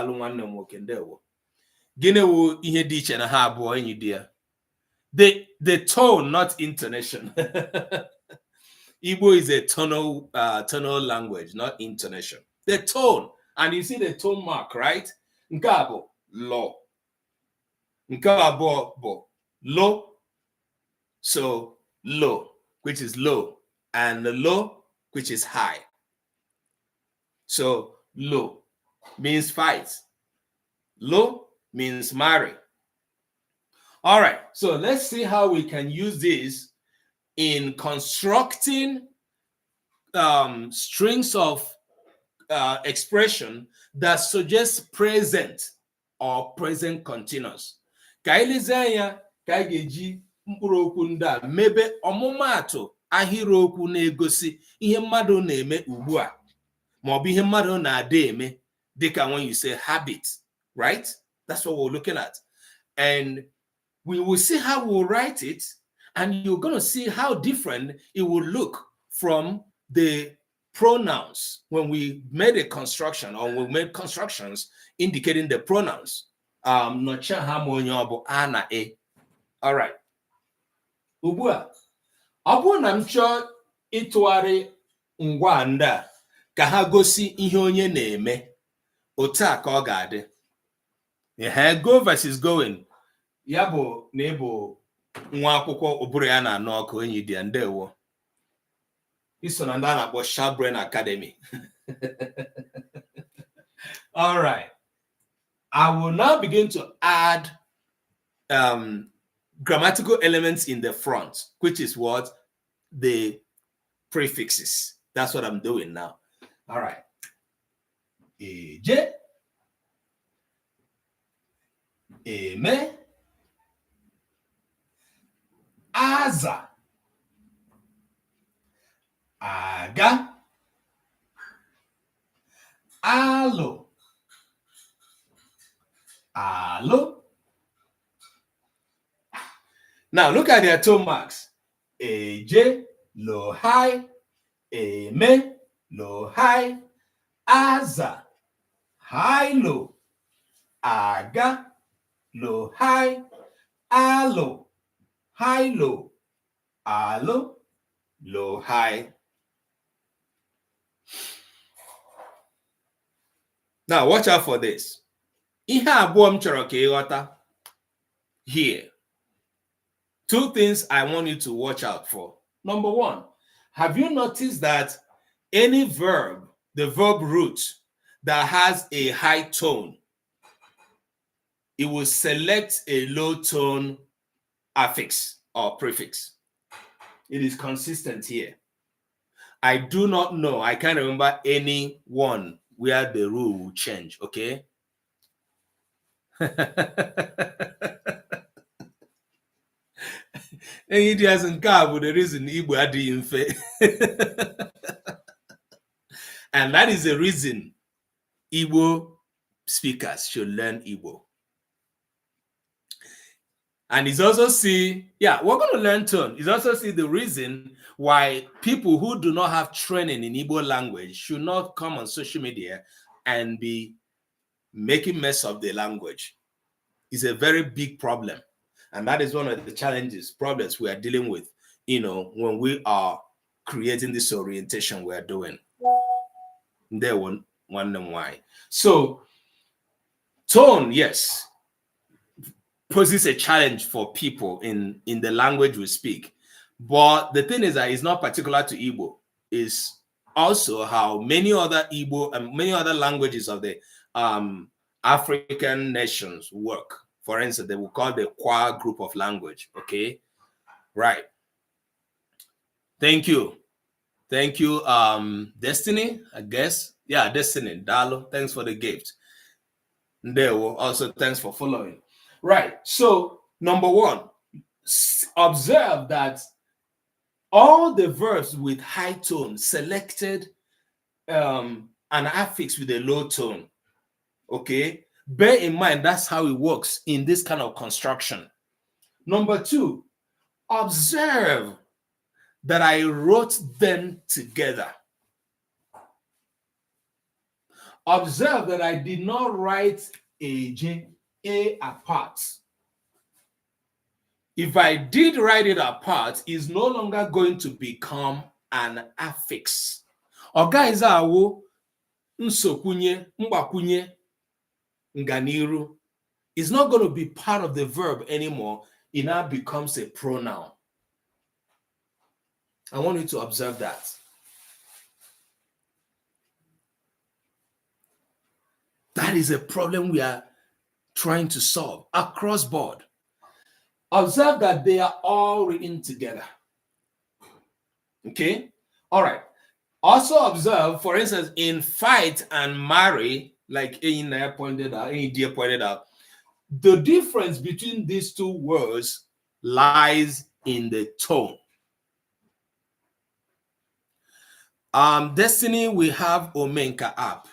tone, not intonation. Igbo is a tonal language, not intonation. The tone, and you see the tone mark, right? Nkabo, lo. Nkabo, bo. Lo. So low, which is low, and the low, which is high. So low means fight. Low means marry. All right, so let's see how we can use this in constructing strings of expression that suggest present or present continuous. Ka ilezi anya ka anyị ga-eji mkpụrụ okwu ndị a mebe ọmụmaatụ ahịrịokwu na-egosi ihe mmadụ na-eme ugbu a ma ọ bụ ihe mmadụ na-adị eme, dịka when you say habit, right? That's what we're looking at. And we will see how we'll write it, and you're going to see how different it will look from the pronouns when we made a construction, or we made constructions indicating the pronouns. All right. Ubua, abu na mcho ituari ngwanda ka ha gosi ihe onye na-eme. Ota ka ọ ga-adị. Go versus going. Ya bụ na ịbụ nwa akwụkwọ ụbụrụ ya na-anụ ọkụ enyi dị ndewo. Iso na ndị a na-akpọ Sharp Brain Academy. All right. I will now begin to add grammatical elements in the front, which is what? The prefixes. That's what I'm doing now. All right. Eje, eme, aza, aga, alo, alo. Now look at their tone marks. Eje, lo high, eme, lo high, aza, high low, aga, low high, alo, high low, alo, low high. Now watch out for this. Ihe abụọ m chọrọ ka ịghọta here. Two things I want you to watch out for. Number one, have you noticed that any verb, the verb root that has a high tone, it will select a low tone affix or prefix? It is consistent here. I do not know, I can't remember any one where the rule will change, okay? And it hasn't come, the reason Igbo adịghị mfe. And that is the reason Igbo speakers should learn Igbo. And it's also see, yeah, we're going to learn tone. It's also see the reason why people who do not have training in Igbo language should not come on social media and be making mess of the language. It's a very big problem. And that is one of the problems we are dealing with, you know, when we are creating this orientation we are doing. They won't wonder why. So, tone, yes, poses a challenge for people in the language we speak. But the thing is that it's not particular to Igbo. It's also how many other Igbo and many other languages of the African nations work. For instance, they will call the Kwa group of language. Okay, right. Thank you. Thank you, Destiny, I guess. Yeah, Destiny, Dalo, thanks for the gift. Ndewo, also thanks for following. Right, so number one, observe that all the verbs with high tone selected an affix with a low tone. Okay, bear in mind that's how it works in this kind of construction. Number two, observe that I wrote them together. Observe that I did not write A apart. If I did write it apart, it's no longer going to become an affix. Guys, nsokunye, mbakunye, nganiru is not going to be part of the verb anymore. It now becomes a pronoun. I want you to observe that. That is a problem we are trying to solve across board. Observe that they are all written together. Okay? All right. Also observe, for instance, in fight and marry, like India pointed out, the difference between these two words lies in the tone. Destiny, we have Omenka app.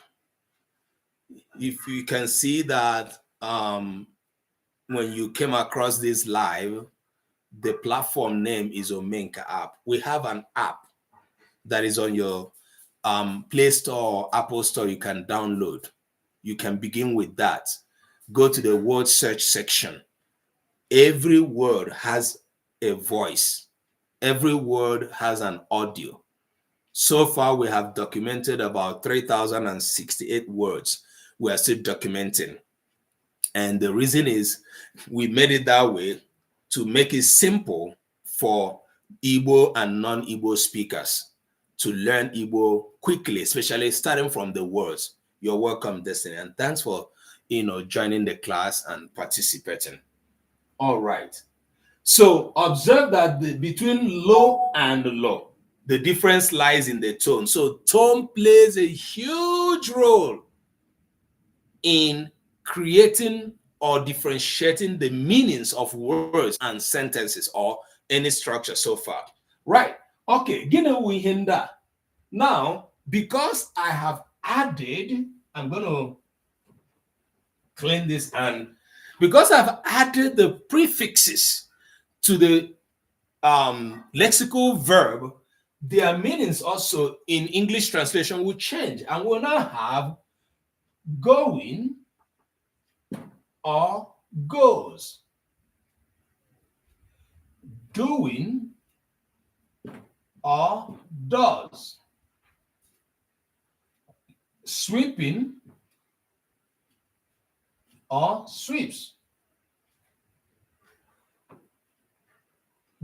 If you can see that when you came across this live, the platform name is Omenka app. We have an app that is on your Play Store or Apple Store. You can download. You can begin with that. Go to the word search section. Every word has a voice. Every word has an audio. So far, we have documented about 3,068 words. We are still documenting. And the reason is we made it that way to make it simple for Igbo and non-Igbo speakers to learn Igbo quickly, especially starting from the words. You're welcome, Destiny, and thanks for joining the class and participating. All right. So observe that between low and low, the difference lies in the tone. So tone plays a huge role in creating or differentiating the meanings of words and sentences or any structure so far. Right. Okay. Now, because I have added, I'm going to clean this, and because I've added the prefixes to the lexical verb, their meanings also in English translation will change, and we'll now have going or goes, doing or does, sweeping or sweeps,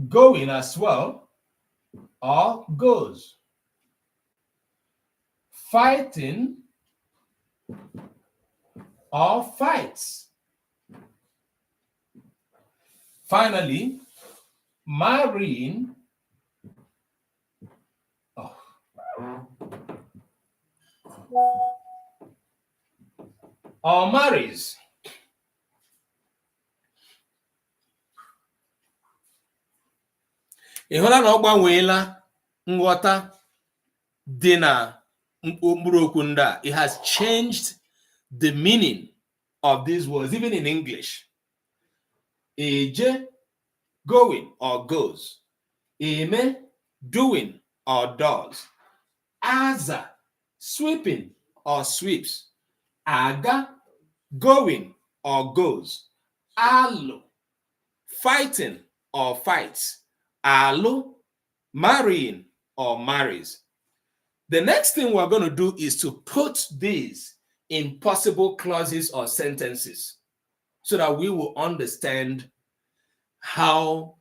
going as well or goes, fighting or fights. Finally, marrying or marries. Ị hụla na ọ gbanweela nghọta dị na mkpụrụokwu ndị a? It has changed the meaning of these words, even in English. Eje, going or goes. Eme, doing or does. Aza, sweeping or sweeps. Aga, going or goes. Alo, fighting or fights. Alo, marrying or marries. The next thing we're going to do is to put these in possible clauses or sentences so that we will understand how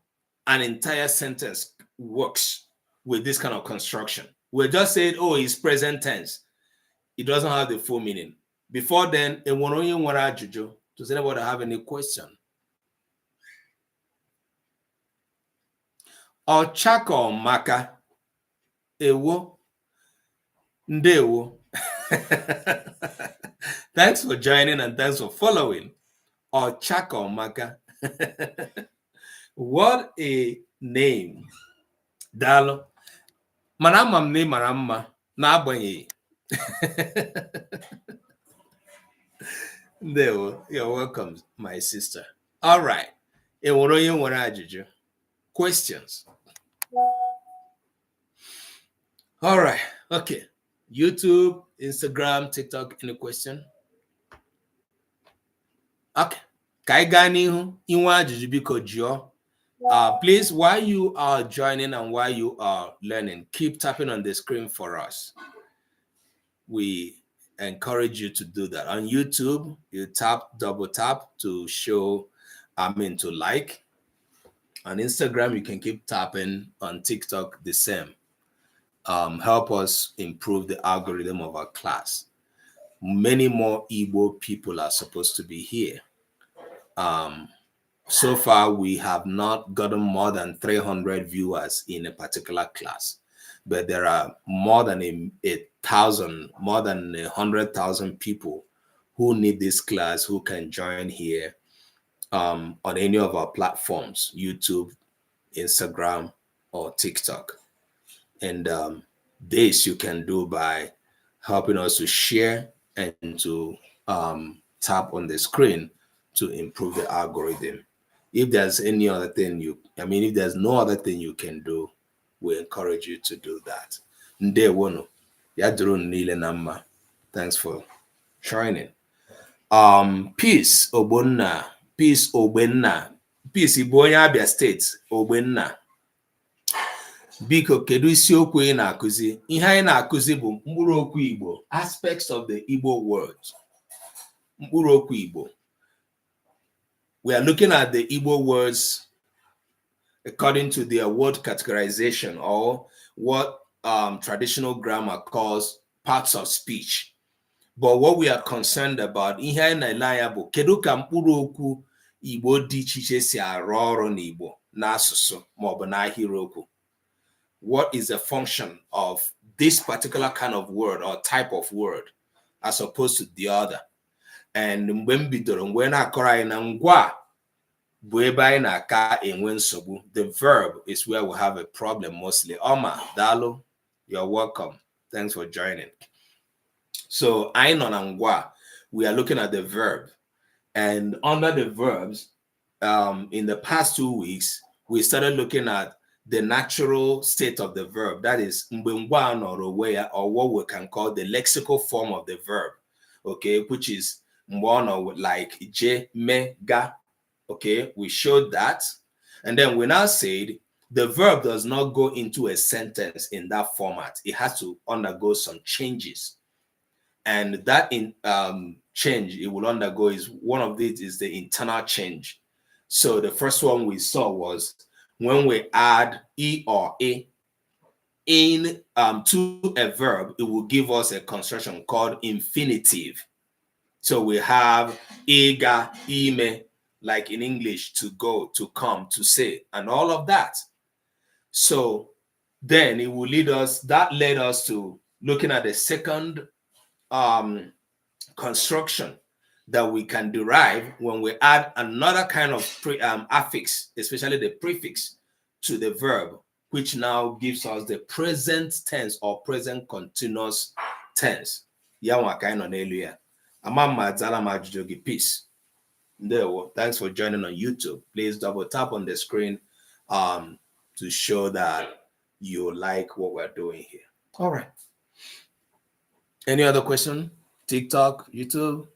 an entire sentence works with this kind of construction. We're just saying, oh, it's present tense. It doesn't have the full meaning. Before then, does anybody have any question? Ochako maka ewo ndewo. Thanks for joining and thanks for following. Ochako maka. What a name. Dalo. Manamam ne maramma na abanye. Ndewo. You're welcome, my sister. All right. Questions? All right. Okay. YouTube, Instagram, TikTok, any question? Okay. Please, while you are joining and while you are learning, keep tapping on the screen for us. We encourage you to do that. On YouTube, you double tap to show, to like. On Instagram, you can keep tapping. On TikTok, the same. Help us improve the algorithm of our class. Many more Igbo people are supposed to be here. So far, we have not gotten more than 300 viewers in a particular class. but there are more than more than 100,000 people who need this class, who can join here on any of our platforms, YouTube, Instagram, or TikTok. And this you can do by helping us to share and to tap on the screen to improve the algorithm. If there's any other thing if there's no other thing you can do, we encourage you to do that. Ndewono. Ya duru niile na mma. Thanks for joining. Peace Ogbonna. Peace Ogbenna. Peace Igbo onye Abia State. Ogbenna. Biko kedu isiokwu ị na-akụzi? Ihe anyị na-akụzi bụ Mkpụrụokwu Igbo, aspects of the Igbo words. Mkpụrụokwu Igbo. We are looking at the Igbo words according to their word categorization, or what traditional grammar calls parts of speech. But what we are concerned about, ihe anyị na-ele anya bụ kedu ka mkpụrụokwu Igbo dị iche iche si arụ ọrụ n'Igbo n'asụsụ maọbụ n'ahịrịokwu. What is the function of this particular kind of word or type of word as opposed to the other? And mgbe m bidoro mgbe na-akọrọ anyị na ngwa bụ ebe anyị na-aka enwe nsogbu, the verb is where we have a problem mostly. Oma, Dalo, you're welcome. Thanks for joining. So anyị nọ na ngwa, we are looking at the verb. And under the verbs, in the past 2 weeks, we started looking at the natural state of the verb. That is, or what we can call the lexical form of the verb, okay, which is like je, me, ga. Okay, we showed that. And then we now said the verb does not go into a sentence in that format. It has to undergo some changes. And that change it will undergo is one of these is the internal change. So the first one we saw was when we add e or a in to a verb, it will give us a construction called infinitive. So we have ega, ime, like in English, to go, to come, to say, and all of that. So then it will lead us, that led us to looking at the second construction that we can derive when we add another kind of affix, especially the prefix, to the verb, which now gives us the present tense or present continuous tense. Peace. Thanks for joining on YouTube. Please double tap on the screen to show that you like what we're doing here. All right. Any other question? TikTok, YouTube?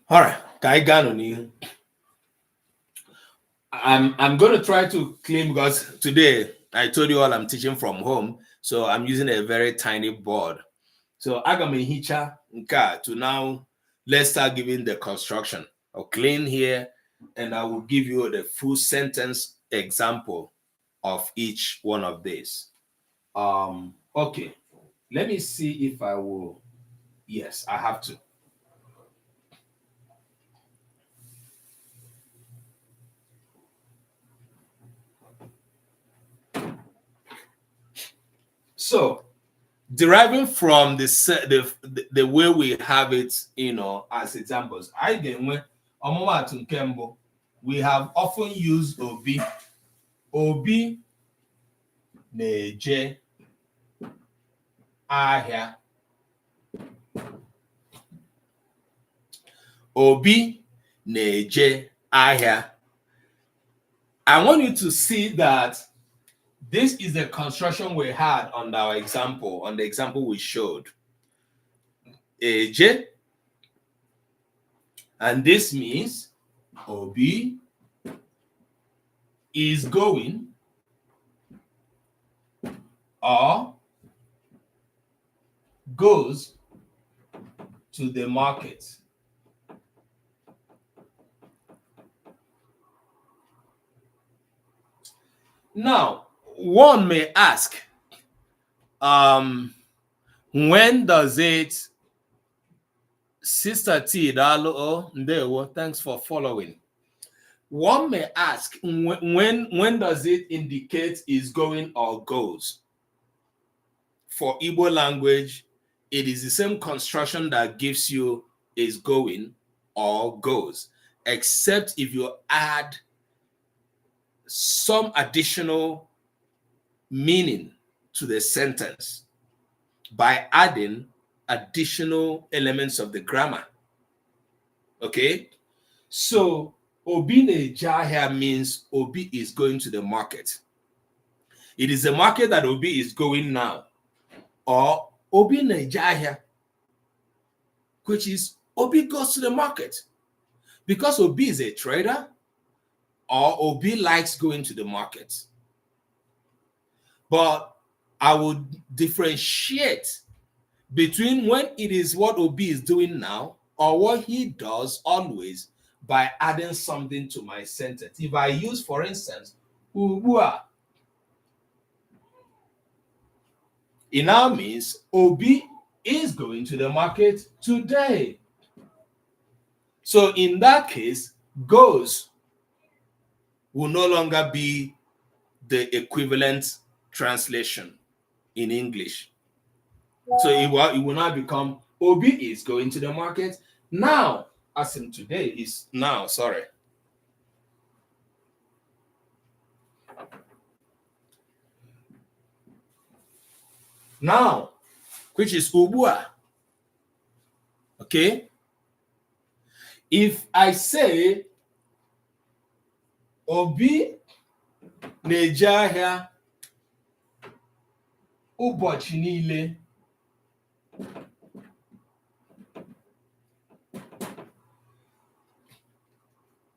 All right, I'm going to try to claim, because today I told you all I'm teaching from home, so I'm using a very tiny board. So agame hicha nka to now let's start giving the construction. I'll clean here and I will give you the full sentence example of each one of these. Okay, let me see if I will. Yes, I have to. So, deriving from the way we have it, as examples, we have often used obi. Obi neje ahia. Obi neje ahia. I want you to see that this is the construction we had on our example, on the example we showed. Eje, and this means Obi is going or goes to the market. Now, one may ask, when does it Sister T, Ndewo, thanks for following. One may ask, when does it indicate is going or goes? For Igbo language, it is the same construction that gives you is going or goes, except if you add some additional meaning to the sentence by adding additional elements of the grammar. Okay? So, Obi Nejahia means Obi is going to the market. It is the market that Obi is going now. Or Obi Nejahia, which is Obi goes to the market. Because Obi is a trader, or Obi likes going to the market. But I would differentiate between when it is what Obi is doing now or what he does always by adding something to my sentence. If I use, for instance, Ubua, it now means Obi is going to the market today. So in that case, goes will no longer be the equivalent translation in English. So it will now become Obi is going to the market now, as in today is now, sorry. Now, which is Ubua. Okay? If I say Obi Nejahia ụbọchị niile,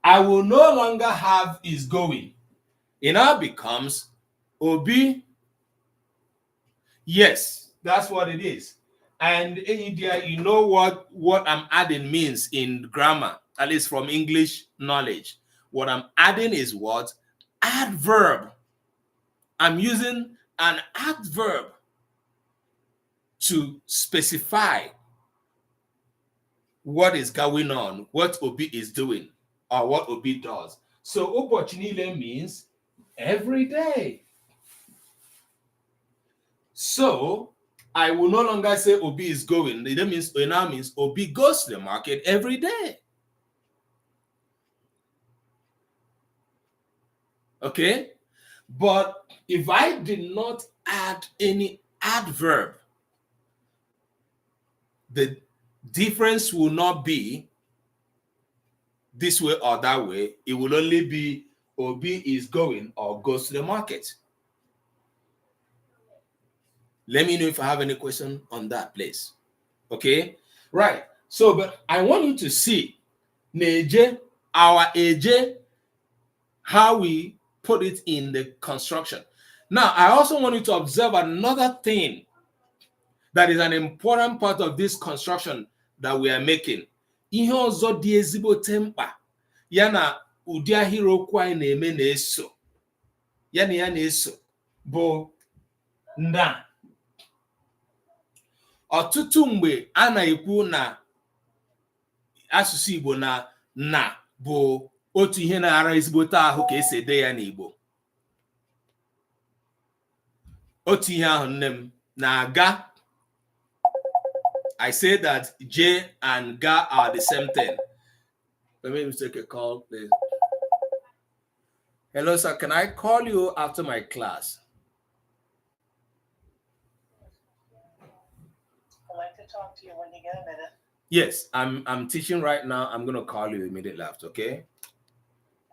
I will no longer have is going. It now becomes Obi. Yes, that's what it is. And you know what I'm adding means in grammar, at least from English knowledge. What I'm adding is what? Adverb. I'm using an adverb to specify what is going on, what Obi is doing, or what Obi does. So ụbọchị niile means every day. So I will no longer say Obi is going. It now means Obi goes to the market every day. Okay? But if I did not add any adverb, the difference will not be this way or that way. It will only be Obi is going or goes to the market. Let me know if I have any question on that, please. Okay? Right. So, but I want you to see Neje, our Eje, how we put it in the construction. Now, I also want you to observe another thing that is an important part of this construction that we are making. Ihe ọzọ dị ezigbote mkpa ya na ụdị ahịrịokwu anyị na-eme na-eso. Ya na ya na-eso bụ nda. Ọtụtụ mgbe a na-ekwu na asụsụ Igbo na bụ otu ihe na-ara ezigbote ahụ ka esi ede ya n'Igbo. Otu ihe ahụ nne m na-aga. I say that J and Ga are the same thing. Let me take a call, please. Hello, sir. Can I call you after my class? I'd like to talk to you when you get a minute. Yes, I'm teaching right now. I'm going to call you immediately after, okay?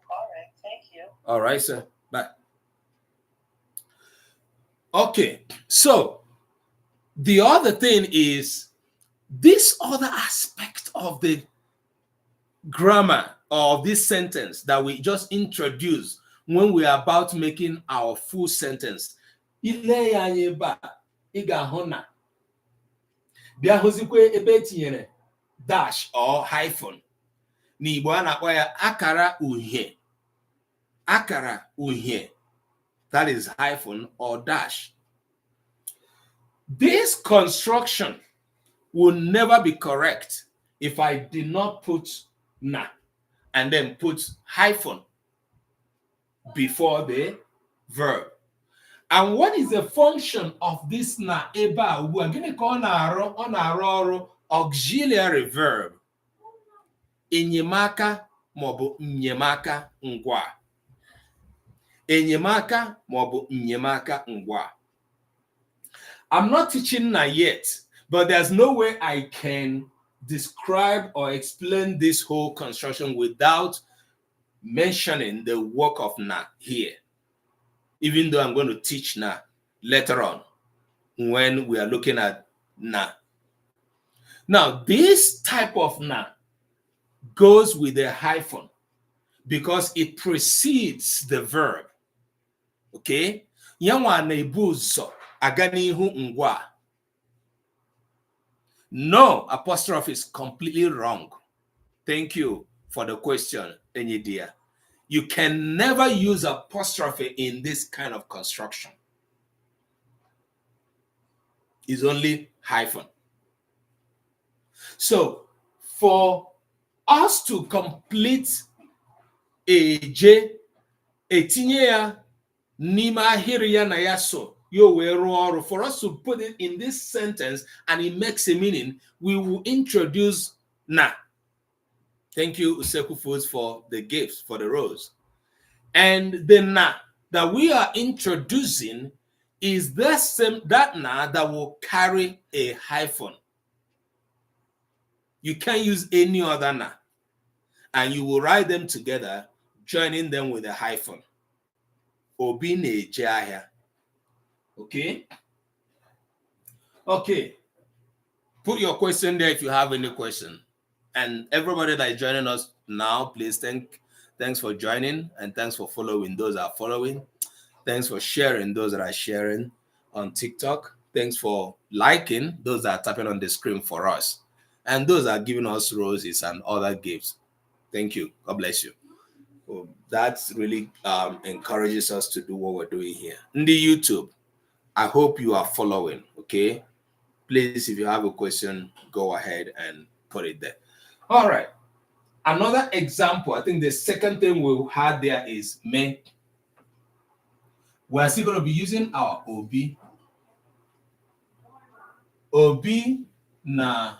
All right, thank you. All right, sir. Bye. Okay, so the other thing is this other aspect of the grammar of this sentence that we just introduced when we are about making our full sentence. Ile ya anya ebe a, ị ga-ahụ na bịa hụzikwe ebe etinyere dash or hyphen. N'Igbo a na-akpọ ya akara uhie. Akara uhie. That is hyphen or dash. This construction will never be correct if I did not put na and then put hyphen before the verb. And what is the function of this na eba? We are going to call on auxiliary verb. Enyemaka mobu nyemaka ngwa. Enyemaka mobu nyemaka ngwa. I'm not teaching na yet, but there's no way I can describe or explain this whole construction without mentioning the work of na here. Even though I'm going to teach na later on when we are looking at na. Now, this type of na goes with a hyphen because it precedes the verb. Okay? Yanwa nebuzo aganihu ngwa. No apostrophe is completely wrong. Thank you for the question, Enyidia. You can never use apostrophe in this kind of construction. It's only hyphen. So, for us to complete a J, a tinya nima hiriya na yaso, for us to put it in this sentence and it makes a meaning, we will introduce na. Thank you, Useku Foods, for the gifts, for the rose. And the na that we are introducing is the same, that na that will carry a hyphen. You can't use any other na. And you will write them together, joining them with a hyphen. Obine jaya. Okay? Okay. Put your question there if you have any question. And everybody that is joining us now, please thanks for joining, and thanks for following those that are following. Thanks for sharing those that are sharing on TikTok. Thanks for liking those that are tapping on the screen for us. And those that are giving us roses and other gifts. Thank you. God bless you. Well, that really encourages us to do what we're doing here. In the YouTube, I hope you are following, okay? Please, if you have a question, go ahead and put it there. All right. Another example, I think the second thing we had there is me. We're still going to be using our OB. OB na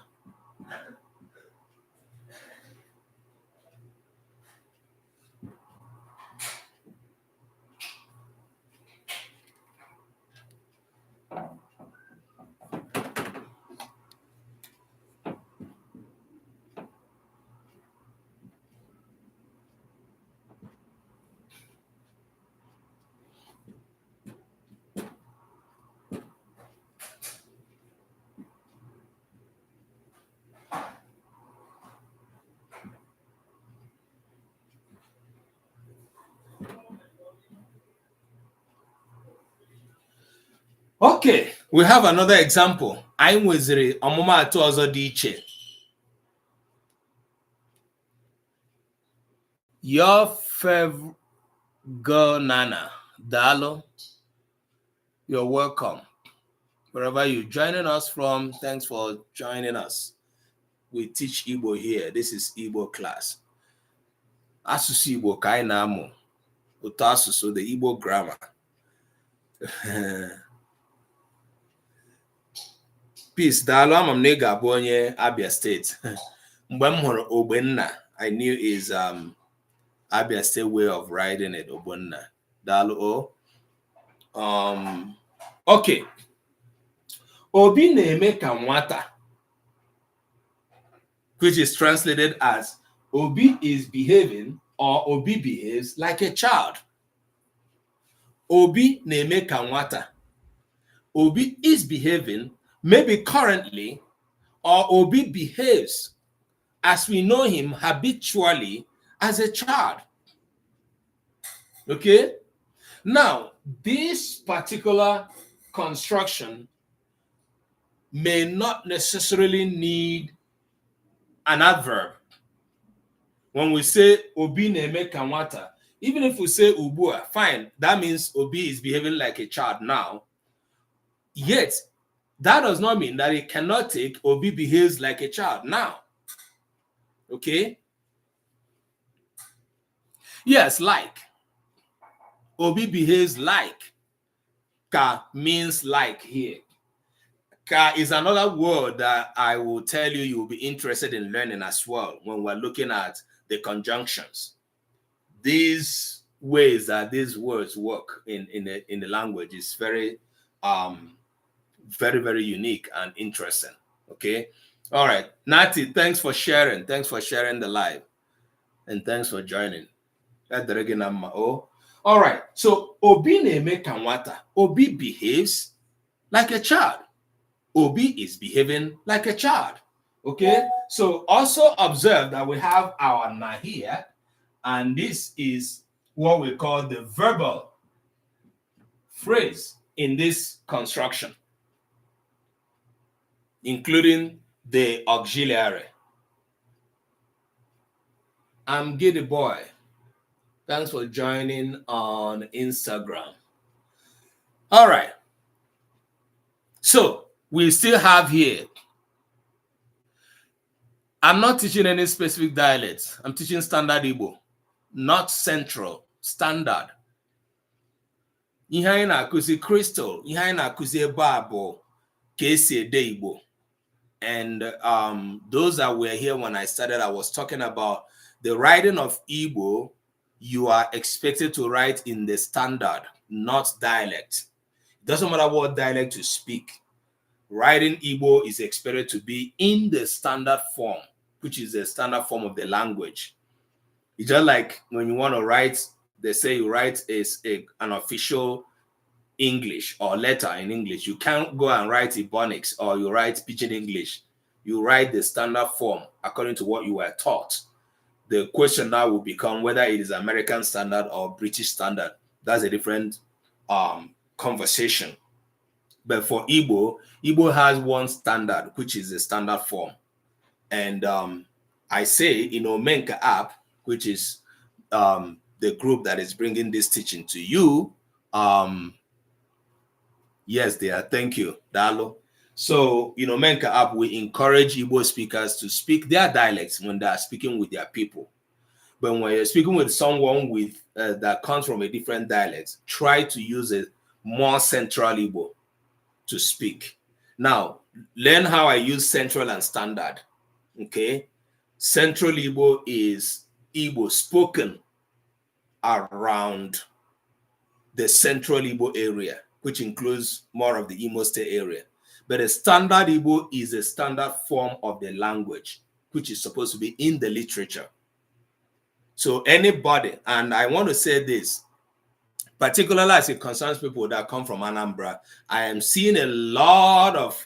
okay, we have another example. I'm weziri ọmụma atụ ọzọ dị iche. Your favorite girl Nana, Dalo, you're welcome. Wherever you're joining us from, thanks for joining us. We teach Igbo here. This is Igbo class. Asụsụ Igbo ka anyị na-amụ. Ụtọ asụsụ, the Igbo grammar. Peace, Dalo, ama m na ị ga-abụ onye Abia State. Mgbe m hụrụ Ogbenna, I knew is Abia State way of writing it, Ogbenna. Dalo. Okay. Obi na-eme ka nwata, which is translated as Obi is behaving or Obi behaves like a child. Obi na-eme ka nwata. Obi is behaving, maybe currently, or Obi behaves as we know him habitually as a child. Okay? Now, this particular construction may not necessarily need an adverb. When we say Obi na-eme ka nwata, even if we say Ubua, fine, that means Obi is behaving like a child now. Yet, that does not mean that it cannot take Obi behaves like a child now. Okay? Yes, like. Obi behaves like. Ka means like here. Ka is another word that I will tell you will be interested in learning as well when we're looking at the conjunctions. These ways that these words work in the language is very very unique and interesting. Okay. All right, Nati, thanks for sharing. Thanks for sharing the live, and thanks for joining. All right. So Obi neme kanwata. Obi behaves like a child. Obi is behaving like a child. Okay. So also observe that we have our na here, and this is what we call the verbal phrase in this construction, including the auxiliary. I'm Giddy Boy. Thanks for joining on Instagram. All right. So we still have here. I'm not teaching any specific dialects. I'm teaching standard Igbo, not central, standard. Ihe anyị na-akụzi Crystal, ihe anyị na-akụzi ebe a bụ ka esi ede Igbo. And those that were here when I started, I was talking about the writing of Igbo. You are expected to write in the standard, not dialect. It doesn't matter what dialect you speak. Writing Igbo is expected to be in the standard form, which is the standard form of the language. It's just like when you want to write, they say you write an official English or letter in English. You can't go and write Ebonics or you write Pidgin English. You write the standard form according to what you were taught. The question now will become whether it is American standard or British standard. That's a different conversation. But for Igbo, Igbo has one standard, which is the standard form. And I say in Omenka app, which is the group that is bringing this teaching to you. Yes, dear. Thank you, Dalo. So, in Omenka app, we encourage Igbo speakers to speak their dialects when they are speaking with their people. But when you're speaking with someone with that comes from a different dialect, try to use a more central Igbo to speak. Now, learn how I use central and standard. Okay, central Igbo is Igbo spoken around the central Igbo area, which includes more of the Imo State area. But a standard Igbo is a standard form of the language, which is supposed to be in the literature. So anybody, and I want to say this, particularly as it concerns people that come from Anambra, I am seeing a lot of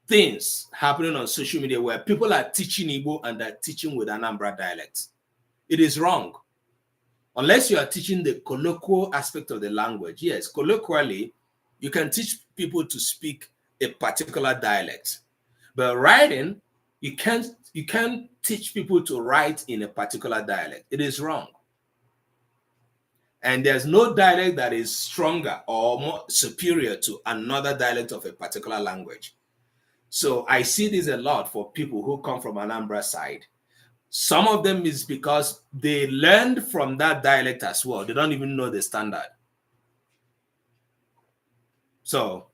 things happening on social media where people are teaching Igbo and they're teaching with Anambra dialects. It is wrong. Unless you are teaching the colloquial aspect of the language. Yes, colloquially, you can teach people to speak a particular dialect. But writing, you can't teach people to write in a particular dialect. It is wrong. And there's no dialect that is stronger or more superior to another dialect of a particular language. So I see this a lot for people who come from Anambra side. Some of them is because they learned from that dialect as well. They don't even know the standard. So,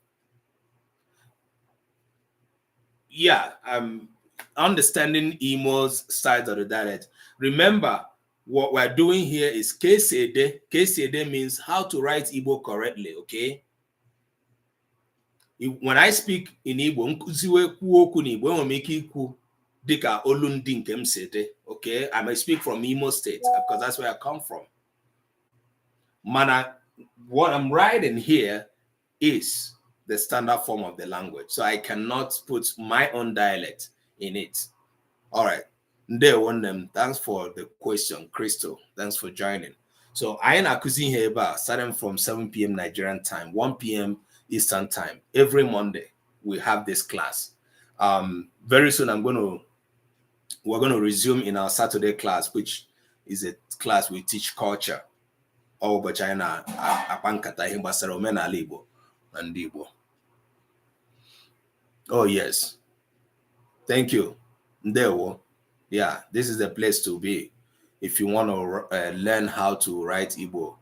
yeah, I'm understanding Imo's side of the dialect. Remember, what we're doing here is Kesede. Kesede means how to write Igbo correctly, okay? When I speak in Igbo, okay? I may speak from Imo State because that's where I come from. Mana, what I'm writing here is the standard form of the language. So I cannot put my own dialect in it. All right. Thanks for the question, Crystal. Thanks for joining. So I am accusing here starting from 7 p.m. Nigerian time, 1 p.m. Eastern time. Every Monday we have this class. Very soon we're going to resume in our Saturday class, which is a class we teach culture. Oh, but China, oh yes. Thank you. Ndewo. Yeah, this is the place to be if you want to learn how to write Igbo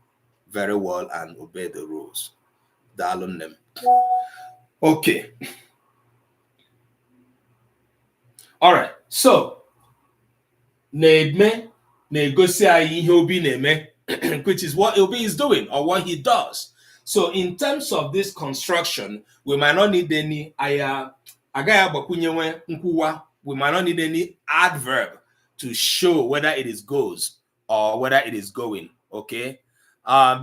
very well and obey the rules. Dalun. Okay. All right. So, na-eme na-egosi anyị ihe Obi na-eme, which is what Obi is doing or what he does. So, in terms of this construction, we might not need any agaghị agbakwunye nkwuwa. We might not need any adverb to show whether it is goes or whether it is going. Okay.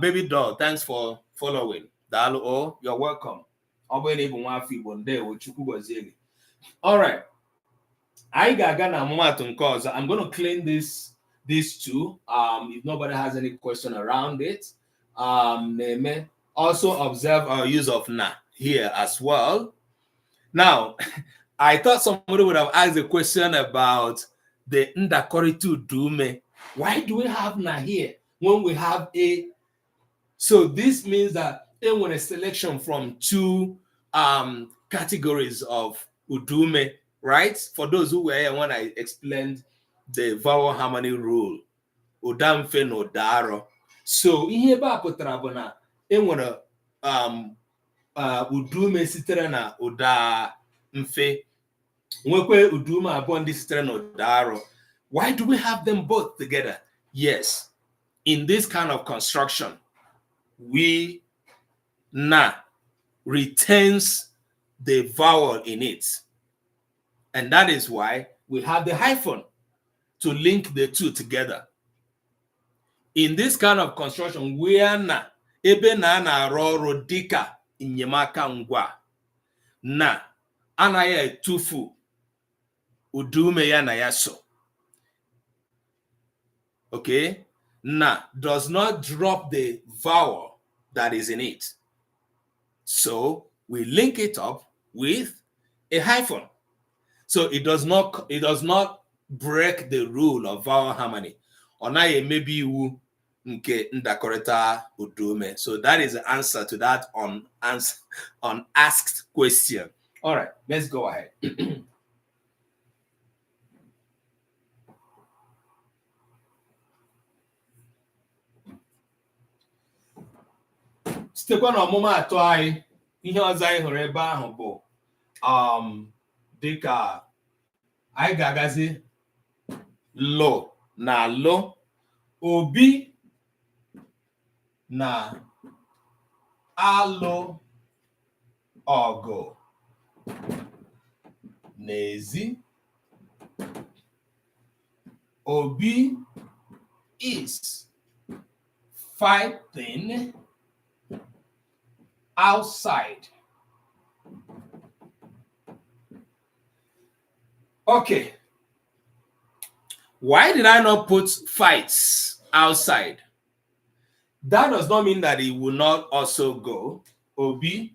Baby doll, thanks for following. Dalu, oh, you're welcome. All right. I'm going to clean these two. If nobody has any question around it, also observe our use of na here as well. Now, I thought somebody would have asked a question about the ndakoritu dume. Why do we have na here when we have a? So this means that when a selection from two categories of udume, right? For those who were here when I explained the vowel harmony rule, udamfe no daro. So ihe ba pụtara bụ na enwere udume sitere na ụda mfe, nwekwe udume abụọ ndị sitere na ụda arọ. Why do we have them both together? Yes, in this kind of construction, we na retains the vowel in it. And that is why we have the hyphen to link the two together. In this kind of construction, where na ebe na arụ ọrụ dịka enyemaka ngwa, na anaghị etufu udume ya na ya so. Okay? Na does not drop the vowel that is in it. So we link it up with a hyphen. So it does not break the rule of vowel harmony. Onaye maybe you nke ndakoreta udume. So that is the answer to that unasked question. All right, let's go ahead. Sitekwa n'ọmụmaatụ anyị, ihe ọzọ anyị hụrụ ebe ahụ bụ dịka anyị ga-agazi lo na lo, Obi na alụ ọgụ n'ezi. Obi is fighting outside. Okay. Why did I not put fights outside? That does not mean that it will not also go. Obi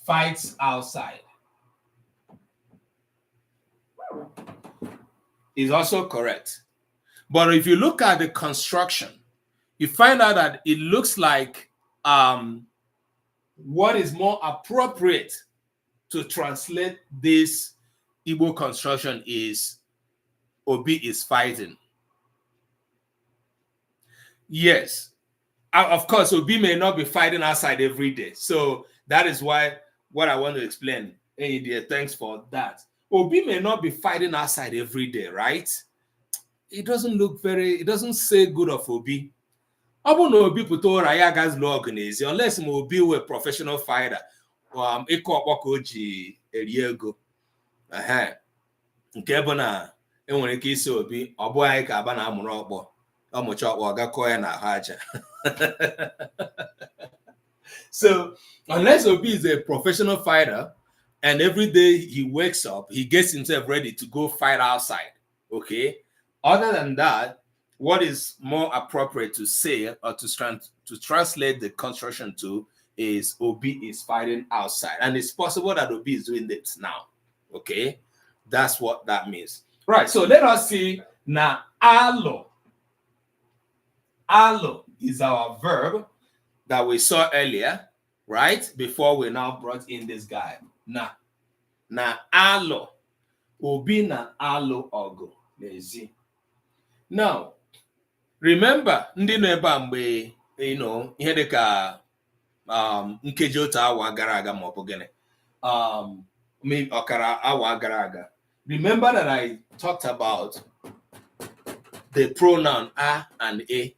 fights outside is also correct. But if you look at the construction, you find out that it looks like what is more appropriate to translate this Igbo construction is Obi is fighting. Yes, of course, Obi may not be fighting outside every day. So that is why what I want to explain. Hey, dear, thanks for that. Obi may not be fighting outside every day, right? It doesn't say good of Obi. Obi unless Obi were a professional fighter. Nke bụ na enwere ike isi Obi ọ bụ anyị ka aba na amụrụ ọkpọ ọmụcha ọkpọ ọ gakọọ ya na ahụ aja. So unless Obi is a professional fighter and every day he wakes up, he gets himself ready to go fight outside. Okay. Other than that, what is more appropriate to say or to translate the construction to is Obi is fighting outside. And it's possible that Obi is doing this now. Okay. That's what that means. Right. So let us see now. Alo. Alo is our verb that we saw earlier, right? Before we now brought in this guy. Na alo. Obi na alụ ọgụ n'ezi. Now, remember, ndị nọ ebe a mgbe ihe dịka nkeji otu awa gara aga ma ọ bụ gịnị ọkara awa gara aga. Remember that I talked about the pronoun a and a,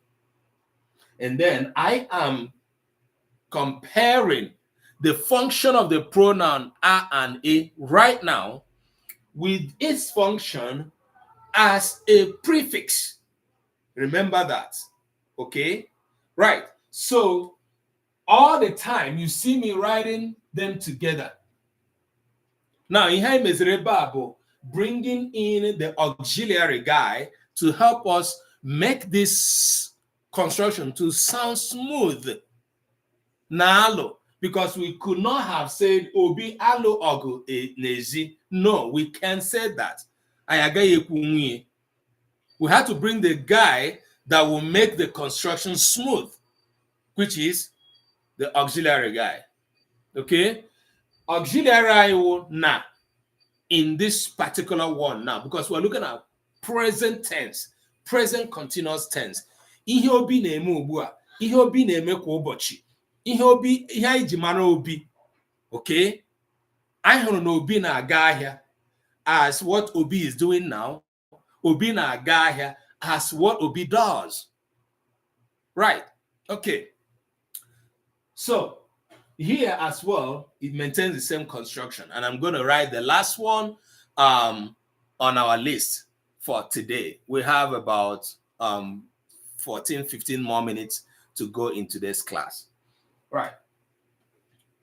and then I am comparing the function of the pronoun a and a right now with its function as a prefix. Remember that, okay? Right. So all the time you see me writing them together. Now, in Ihe meziri Bible, bringing in the auxiliary guy to help us make this construction to sound smooth. Nalo, because we could not have said Obi alo ogu nezi. No, we can't say that. We had to bring the guy that will make the construction smooth, which is the auxiliary guy. Okay? Auxiliary na in this particular one now, because we're looking at present tense, present continuous tense. Ihe obi na-eme ugbu a, ihe obi na-eme kwa ụbọchị, ihe anyị ji mara obi. Okay? I hụrụ na obi na-aga ahịa as what Obi is doing now. Obi na-aga ahịa as what Obi does. Right? Okay. So here as well, it maintains the same construction. And I'm going to write the last one on our list for today. We have about 14, 15 more minutes to go into this class. Right.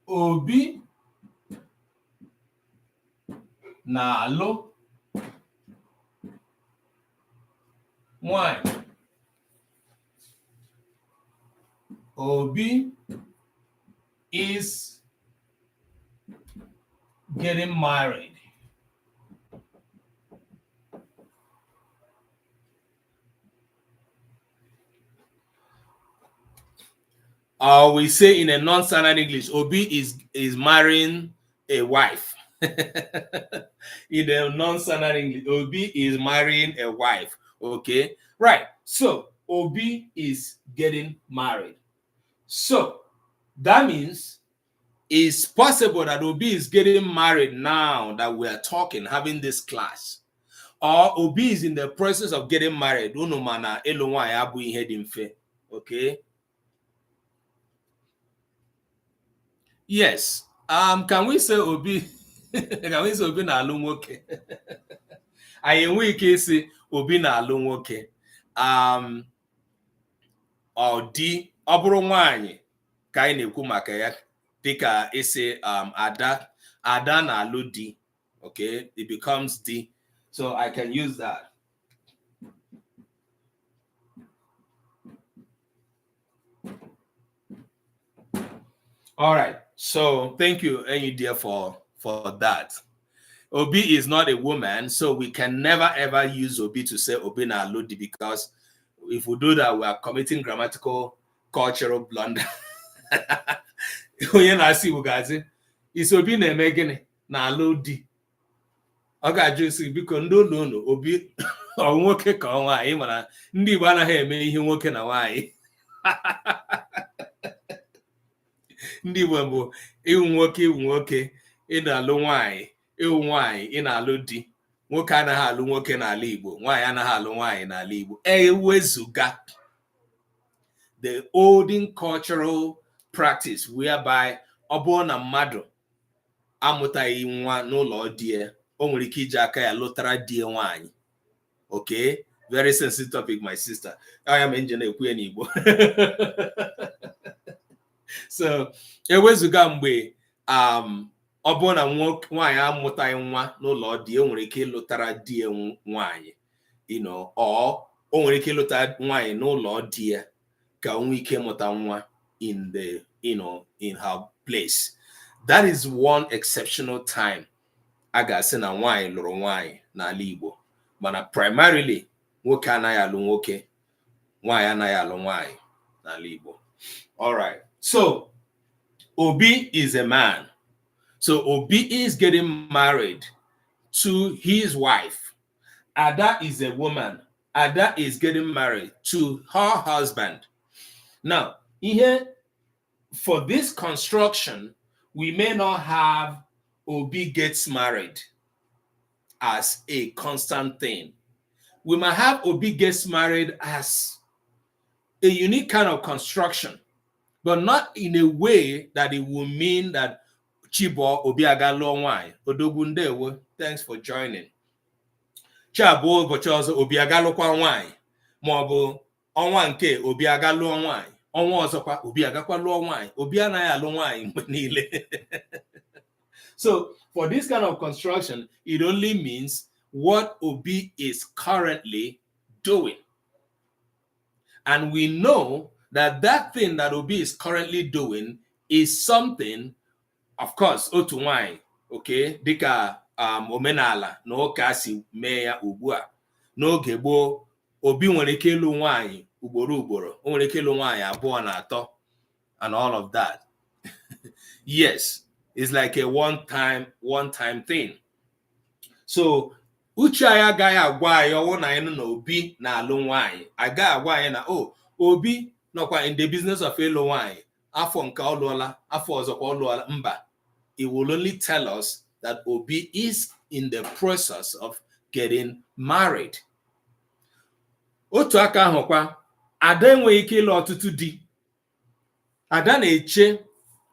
Obi na-alụ nwanyị. Obi is getting married. We say in a non-standard English, Obi is marrying a wife. In a non-standard English, Obi is marrying a wife. Okay, right. So Obi is getting married. So that means it's possible that Obi is getting married now that we are talking, having this class. Or Obi is in the process of getting married. Okay. Yes. Can we say Obi? Can we say Obi na alụ nwoke? Anyị enwe ike isi Obi na alụ nwoke. Ọ dị ọ bụrụ nwaanyị ka anyị na-ekwu maka ya dịka isi Ada na alụ di. Okay, it becomes di. So I can use that. All right. So thank you, Enyi dear, for that. Obi is not a woman, so we can never ever use Obi to say Obi na alụ di, because if we do that, we are committing grammatical, cultural blunder. Onye na-asị Igbo ga-asị, is Obi na-eme gịnị na alụ di? Ọ ga-ajụ isi, biko ndị ụlọ Obi ọ nwoke ka ọ nwaanyị, mana ndị Igbo anaghị eme ihe nwoke na nwaanyị. Ndị Igbo bụ ịwụ nwoke ị na-alụ nwaanyị, ịwụ nwaanyị ị na-alụ di. Nwoke anaghị alụ nwoke n'ala Igbo, nwaanyị anaghị alụ nwaanyị n'ala Igbo. Ewezuga the olden cultural practice whereby ọ bụrụ na mmadụ amụtaghị nwa n'ụlọ die, o nwere ike iji aka ya lụtara die nwaanyị. Okay, very sensitive topic, my sister. I am engineer ekwu ya n'Igbo. So ewezuga mgbe ọ bụrụ na nwaanyị amụtaghị nwa n'ụlọ di, o nwere ike ịlụtara die nwaanyị, o nwere ike ịlụta nwaanyị n'ụlọ di ya ka o nwee ike mụta nwa in the in her place. That is one exceptional time a ga-asị na nwaanyị lụrụ nwaanyị n'ala Igbo, mana primarily nwoke anaghị alụ nwoke, nwaanyị anaghị alụ nwaanyị n'ala Igbo. All right. So Obi is a man. So Obi is getting married to his wife. Ada is a woman. Ada is getting married to her husband. Now, here, for this construction, we may not have Obi gets married as a constant thing. We might have Obi gets married as a unique kind of construction, but not in a way that it will mean that Chibo Obi Agalonwai Odogundewo. Thanks for joining. Chabo Bochozo Obi Agalokwa nwanyị maọbụ ọnwa nke Obi Agalụọ nwanyị, ọnwa ọzọkwa Obi Agakwa lụọ nwanyị, Obi anaghị alụ nwanyị mgbe niile. So for this kind of construction, it only means what Obi is currently doing. And we know that that thing that Obi is currently doing is something, of course, otu nwanyị, okay, dịka omenala na ụka si mee ya ugbu a. N'oge gboo, Obi nwere ike ịlụ nwanyị ugboro ugboro, o nwere ike ịlụ nwanyị abụọ na atọ, and all of that. Yes, it's like a one-time thing. So uche anyị agaghị agwa anyị ọwụ na anyị na Obi na-alụ nwanyị. Agaghị agwa anyị na Obi nọkwa in the business of ịlụ nwanyị, afọ nke ọ lụọla, afọ ọzọkwa ọ lụọla. Mba, it will only tell us that Obi is in the process of getting married. Otu aka ahụkwa, Ada enweghị ike ịlụ ọtụtụ di. Ada na-eche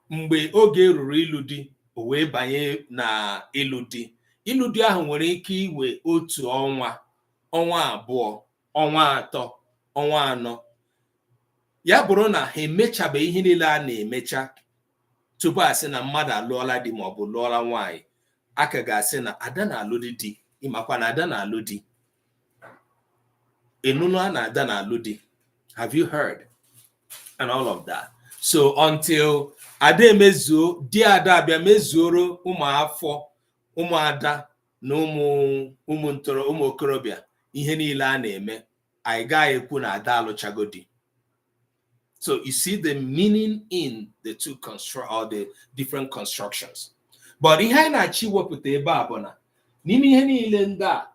mgbe oge ruru ịlụ di, o wee banye na ịlụ di. Ịlụ di ahụ nwere ike iwe otu ọnwa, ọnwa abụọ, ọnwa atọ, ọnwa anọ. Ya bụrụ na ha emechabeghị ihe niile a na-emecha tupu asị na mmadụ alụọla di maọbụ lụọla nwanyị, aka ga-asị na Ada na-alụ di. Ịmakwa na Ada na-alụ di. Enunu na Ada na-alụ di. Have you heard? And all of that. So until Ada emezuo, di Ada abịa mezuoro ụmụafọ, ụmụada na ụmụ okorobịa ihe niile a na-eme, anyị gaghị ekwu na Ada alụchago di. So you see the meaning in the two or the different constructions. But ihe anyị na-achị wepụta ebe a bụ na n'ime ihe niile ndị a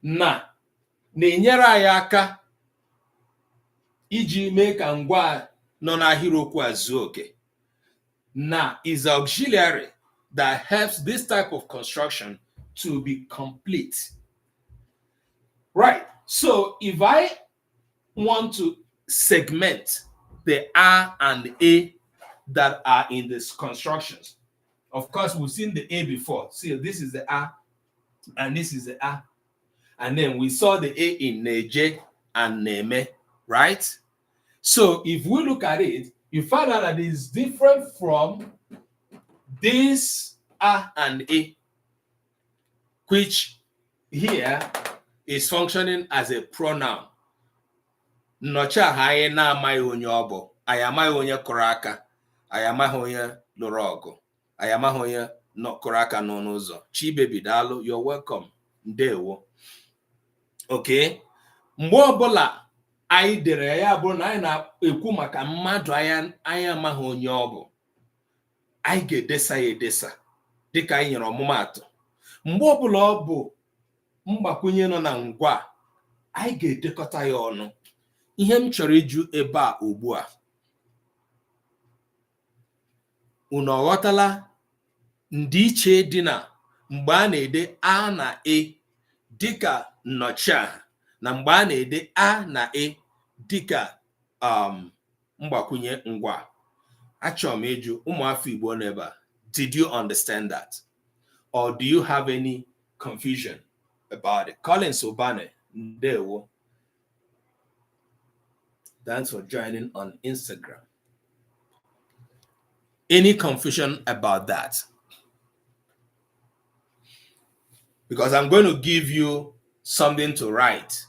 na-enyere anyị aka iji mee ka ngwa nọ n'ahịrịokwu a zuo oke. Na is auxiliary that helps this type of construction to be complete. Right. So if I want to segment the A and A that are in these constructions, of course, we've seen the A before. See, this is the A, and this is the A. And then we saw the A in Neje and Neme, right? So if we look at it, you find out that it is different from this A and A, which here is functioning as a pronoun. Nọcha ha anyị na-amaghị onye ọ bụ, anyị amaghị onye kụrụ aka, anyị amaghị onye lụrụ ọgụ, anyị amaghị onye kụrụ aka n'ọnụ ụzọ. Chibebi daalụ, you're welcome. Ndewo. Okay. Mgbe ọbụla anyị dere ya bụrụ na anyị na-ekwu maka mmadụ anyị amaghị onye ọ bụ, anyị ga-edesa ya edesa dịka anyị nyere ọmụmaatụ. Mgbe ọbụla ọ bụ mgbakwunye nọ na ngwa, anyị ga-edekọta ya ọnụ. Ihe m chọrọ ịjụ ebe a ugbu a, unu ọghọtala ndịiche dị na mgbe a na-ede A na E dịka nnọchiaha na mgbe a na-ede A na E dịka mgbakwunye ngwa? Achọrọ m ịjụ ụmụafọ Igbo n'ebe a, did you understand that? Or do you have any confusion about it? Collins Obane, ndewo. Thanks for joining on Instagram. Any confusion about that? Because I'm going to give you something to write,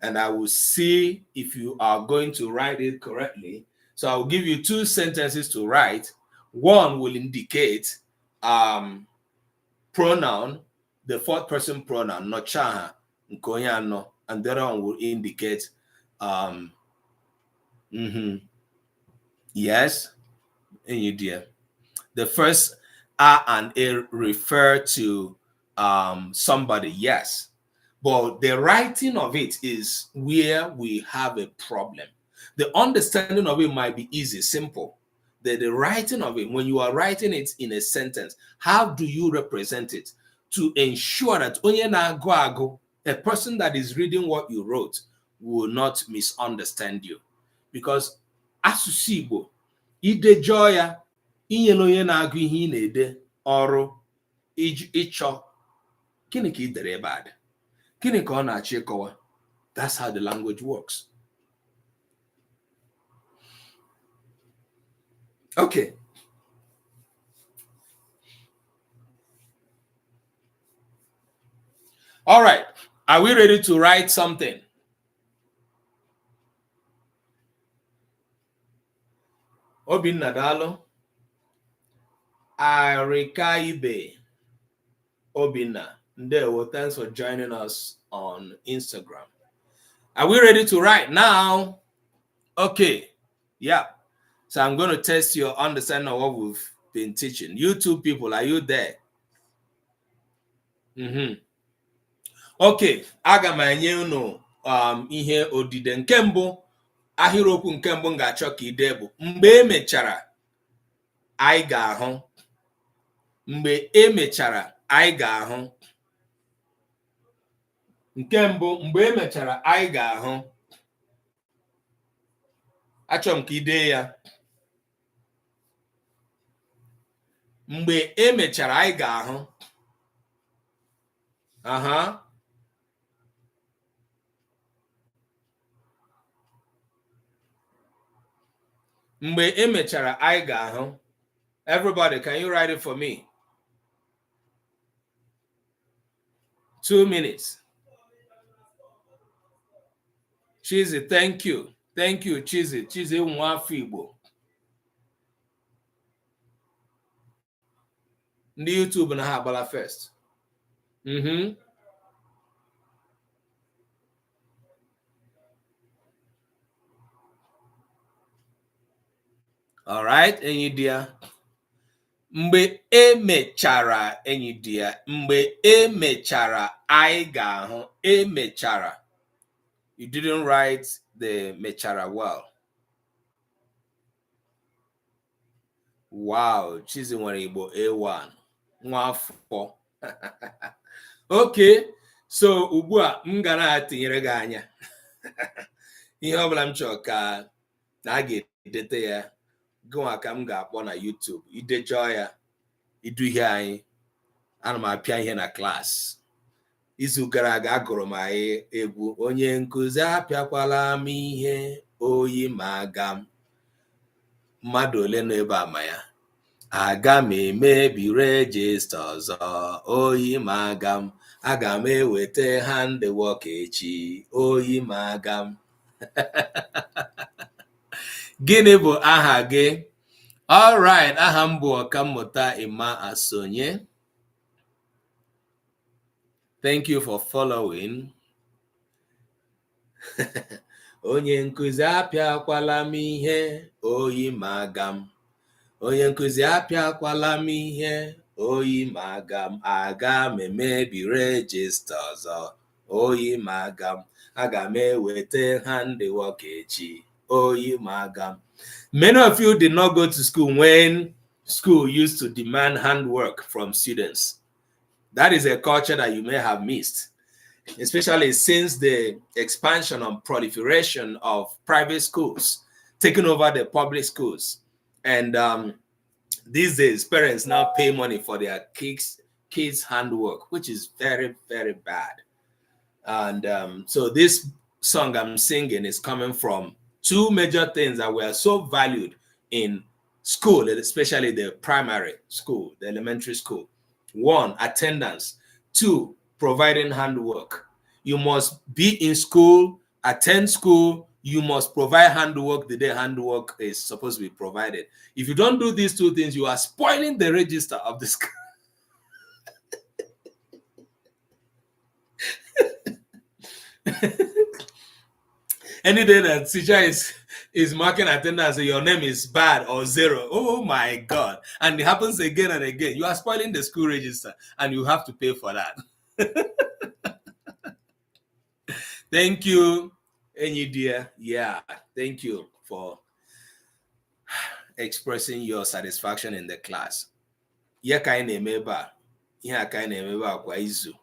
and I will see if you are going to write it correctly. So I'll give you two sentences to write. One will indicate pronoun, the fourth person pronoun, nochaha, nkoyano, and the other one will indicate yes, and you dear. The first A and A refer to somebody, yes. But the writing of it is where we have a problem. The understanding of it might be easy, simple. The writing of it, when you are writing it in a sentence, how do you represent it to ensure that onye na-agụ agụ, a person that is reading what you wrote, will not misunderstand you? Because asụsụ Igbo, idejọ ya, inyere onye na-agụ ihe ị na-ede ọrụ ịchọ gịnị ka ị dere ebe a dị, gịnị ka ọ na-achọ ịkọwa. That's how the language works. Okay. All right. Are we ready to write something? Obinna dalo. Arikaibe. Obinna. Ndewo. Thanks for joining us on Instagram. Are we ready to write now? Okay. Yeah. So I'm going to test your understanding of what we've been teaching. You two people, are you there? Okay. Aga m enye unu ihe odide nke mbụ, ahịrịokwu nke mbụ m ga-achọ ka ide bụ mgbe emechara anyị ga-ahụ. Mgbe emechara anyị ga-ahụ. Nke mbụ, mgbe emechara anyị ga-ahụ. Achọrọ m ka ide ya. Mgbe emechara anyị ga-ahụ. Mgbe emechara anyị ga-ahụ. Everybody, can you write it for me? 2 minutes. Chizzy, thank you. Thank you, Chizzy. Chizzy Nwafọ Igbo. Ndị YouTube na ha agbala first. All right, enyi dia. Mgbe emechara, enyi dia. Mgbe emechara anyị ga-ahụ. Emechara. You didn't write the mechara well. Wow, Chizzy nwere Igbo A1. Nwafọ. Okay, so ugbu a m ga na-atinyere gị anya. Ihe ọ bụla m chọrọ ka na a ga-edete ya, gịnwa ka m ga-akpọ na YouTube. Idejọ ya, iduhie anyị. Ana m apịa ihe na klaasị. Izu gara aga agụrụ m anyị egwu, onye nkụzi apịakwala m ihe, oyi ma aga m. Mmadụ ole nọ ebe a ma ya? Aga m emebi rejista ọzọ, oyi ma aga m. Aga m eweta handwork echi, oyi ma aga m. Gịnị bụ aha gị? All right, aha m bụ Ọkammụta Emma Asonye. Thank you for following. Onye nkụzi apịakwala m ihe, oyi ma aga m. Onye nkụzi apịakwala m ihe, oyi ma aga m. Aga m emebi rejista ọzọ, oyi ma aga m. Aga m eweta handwork echi, oyi ma aga m. Many of you did not go to school when school used to demand handwork from students. That is a culture that you may have missed, especially since the expansion and proliferation of private schools taking over the public schools. And these days, parents now pay money for their kids' handwork, which is very, very bad. And so this song I'm singing is coming from two major things that were so valued in school, especially the primary school, the elementary school. 1, attendance. 2, providing handwork. You must be in school, attend school. You must provide handwork the day handwork is supposed to be provided. If you don't do these two things, you are spoiling the register of the school. Any day that teacher is marking attendance, your name is bad or 0. Oh my God. And it happens again and again. You are spoiling the school register and you have to pay for that. Thank you, Enyi dear. Yeah, thank you for expressing your satisfaction in the class. Yeah, kind of yeah, kind of kwa izu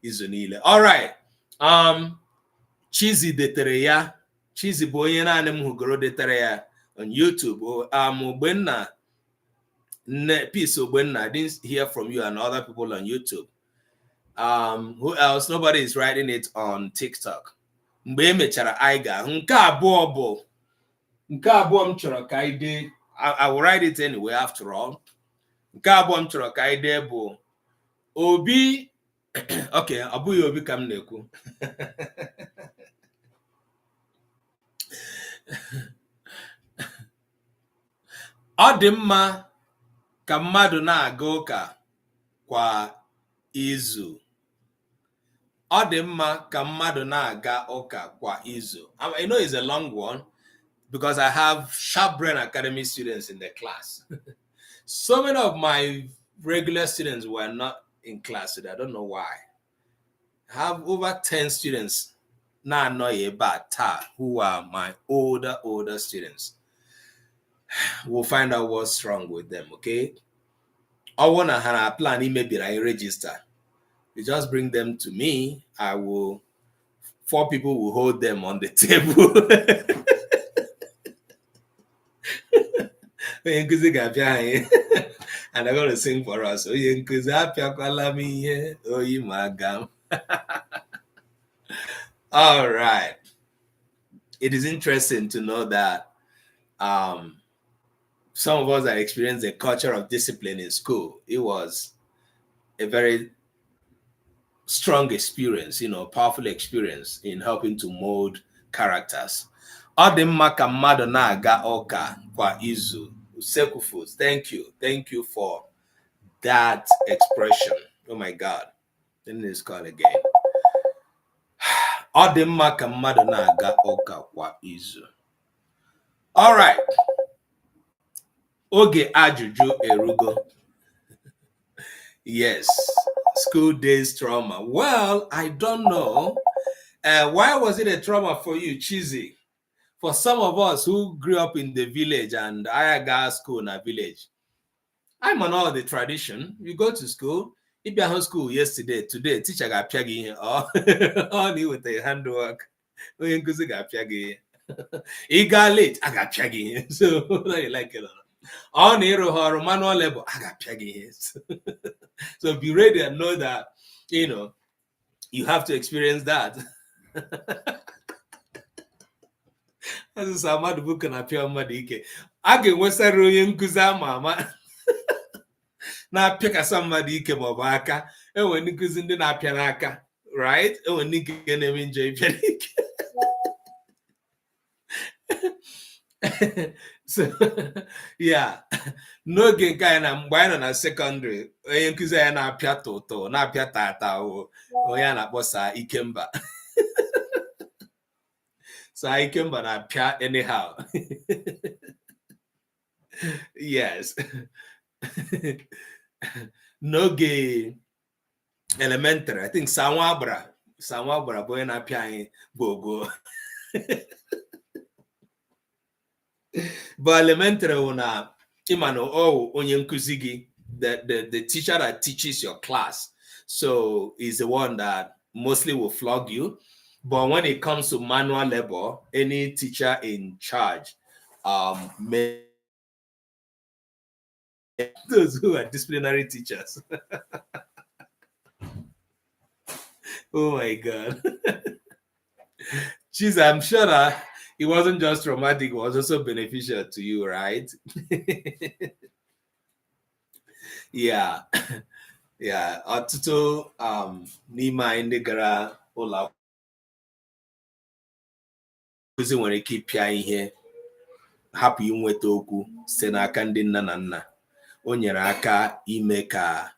niile. All right. Chizzy detere ya. Chizzy bụ onye naanị m hụgoro detere ya on YouTube. Ogbenna, Peace Ogbenna, I didn't hear from you and other people on YouTube. Who else? Nobody is writing it on TikTok. Mgbe emechara anyị ga nke abụọ m chọrọ ka anyị dee. I will write it anyway after all. Nke abụọ m chọrọ ka anyị dee bụ Obi. Okay, ọ bụghị Obi ka m na-ekwu. Ọ dị mma ka mmadụ na-aga ụka kwa izu. Ọ dị mma ka mmadụ na-aga ụka kwa izu. I know it's a long one because I have Sharp Brain Academy students in the class. So many of my regular students were not in class today. I don't know why. I have over 10 students now who are my older students. We'll find out what's wrong with them, okay? I want to have a plan, maybe I register. You just bring them to me. 4 people will hold them on the table. And they're going to sing for us. All right. It is interesting to know that some of us that experienced the culture of discipline in school, it was a very strong experience, powerful experience in helping to mold characters. Ọ dị mma ka mmadụ na-aga ụka kwa izu. Usekwu Foods, thank you for that expression. Oh my God, let me just call again. Ọ dị mma ka mmadụ na-aga ụka kwa izu. All right. Oge ajụjụ erugo. Yes, school days trauma. Well, I don't know. Why was it a trauma for you, Chizzy? For some of us who grew up in the village and I got school in a village, I'm on all the tradition. You go to school, if you're at school yesterday, today, teacher got piagi only with the handwork. He got late, I got piagi. So like it. On hero manual level, I got piagi. So be ready and know that, you have to experience that. As a Samad book and appear Madike. I can western Royan Kuzama. Now pick a somebody came of Aka, and when Nikus in the Napianaka, right? And when Nick can enjoy So, yeah, no game kind of buying on a secondary. Yankuza na piato, na piatata, or Yana bossa, Ikemba. So I came but I pia anyhow. Yes. No gay elementary. I think Sanwabra boy na pia bogo. But elementary una imano onye nkuzigi, the teacher that teaches your class. So is the one that mostly will flog you. But when it comes to manual labor, any teacher in charge, those who are disciplinary teachers. Oh my God. Jeez, I'm sure that it wasn't just traumatic, it was also beneficial to you, right? Yeah. Yeah. Ọtụtụ n'ime anyị ndị gara ụlọ nkụzi nwere ike ịpịa ihe hapụ inweta okwu site n'aka ndị nna na nna. O nyere aka ime ka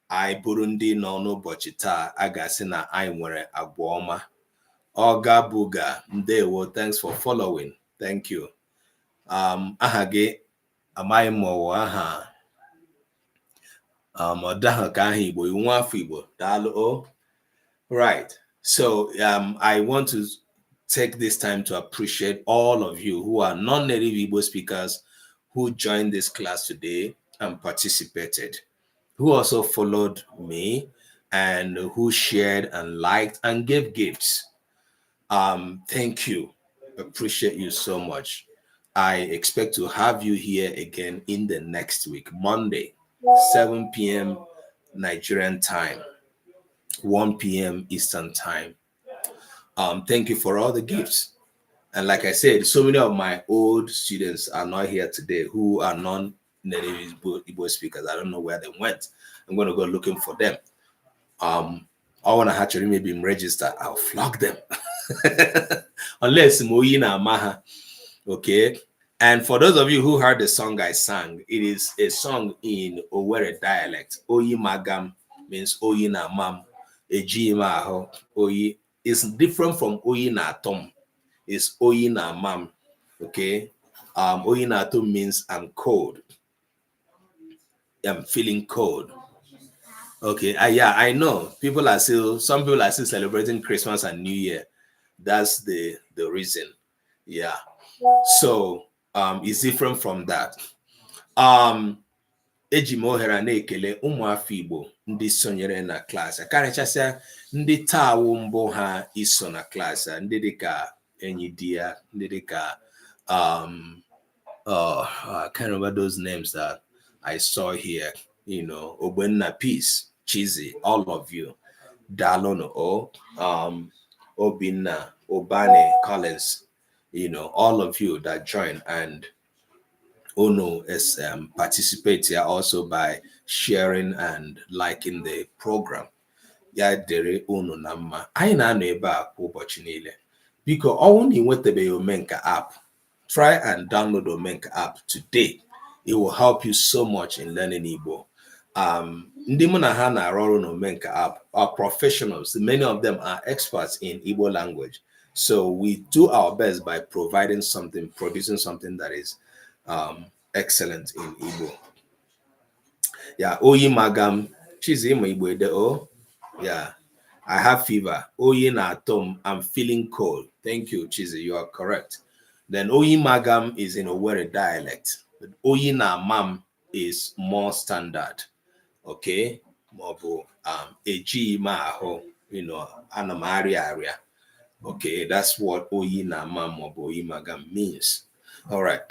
anyị bụrụ ndị nọ n'ụbọchị taa a ga-asị na anyị nwere agwa ọma. Oga Buga, Ndewo, thanks for following. Thank you. Aha gị amaghị m ọwụ aha ọdaha ka aha Igbo iwu afọ Igbo daalụ o. Right. So I want to take this time to appreciate all of you who are non-native Igbo speakers who joined this class today and participated, who also followed me and who shared and liked and gave gifts. Thank you. Appreciate you so much. I expect to have you here again in the next week, Monday, 7 p.m. Nigerian time, 1 p.m. Eastern time. Thank you for all the gifts. And like I said, so many of my old students are not here today who are non-native Igbo speakers. I don't know where they went. I'm going to go looking for them. I want to actually maybe register. I'll flog them. Unless Moyina Maha. Okay. And for those of you who heard the song I sang, it is a song in Owerri dialect. Oyi Magam means Oyi na Mam. Eji Maho. Oyi is different from Oyi na Tom. It's Oyi na Mam. Okay. Oyi na Tom means I'm cold. I'm feeling cold. Okay. Yeah, I know. Some people are still celebrating Christmas and New Year. That's the reason. Yeah. So it's different from that. Eji m ohere na-ekele ụmụafọ Igbo ndị sonyere na klaasị, karịchasịa ndị taawo mbụ ha iso na klaasị, ndị dịka enyi di ya, ndị dịka I can't remember those names that I saw here, Ogbenna Peace, Chizzy, all of you, Dalono O, Obinna, Obane, Collins, all of you that join, and Ono is participate here also by sharing and liking the program. Ya dere Ono Nama. Anyị na-anọ ebe a kwa ụbọchị niile. Biko ọwụ na inwetabeghị Omenka app, try and download Omenka app today. It will help you so much in learning Igbo. Ndị mụ na ha na-arụ ọrụ na Omenka app are professionals. Many of them are experts in Igbo language. So we do our best by producing something that is excellent in Igbo. Yeah, Oyi Magam, Chizzy Igbo de o. Yeah, I have fever. Oyi na Tom, I'm feeling cold. Thank you, Chizzy, you are correct. Then Oyi Magam is in Owerri dialect. But Oyi na Mam is more standard. Okay? Mobo Eji Maho, Anamari area. Okay, that's what Oyi na Mam or Oyi Magam means. All right.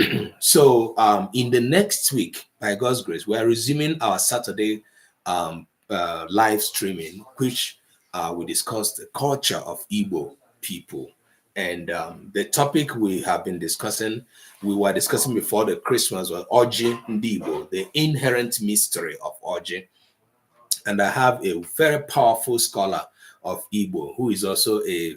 So in the next week, by God's grace, we are resuming our Saturday live streaming, which we discuss the culture of Igbo people. And the topic we were discussing before the Christmas was Oji Ndibo, the inherent mystery of Oji. And I have a very powerful scholar of Igbo who is also a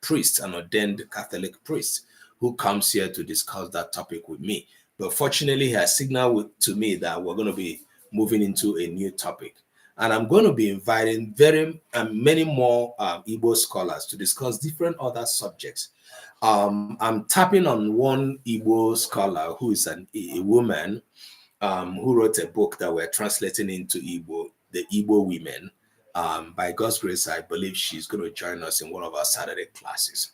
priest, an ordained Catholic priest, who comes here to discuss that topic with me. But fortunately, he has signaled to me that we're going to be moving into a new topic. And I'm going to be inviting many more Igbo scholars to discuss different other subjects. I'm tapping on one Igbo scholar who is a woman who wrote a book that we're translating into Igbo, The Igbo Women. By God's grace, I believe she's going to join us in one of our Saturday classes.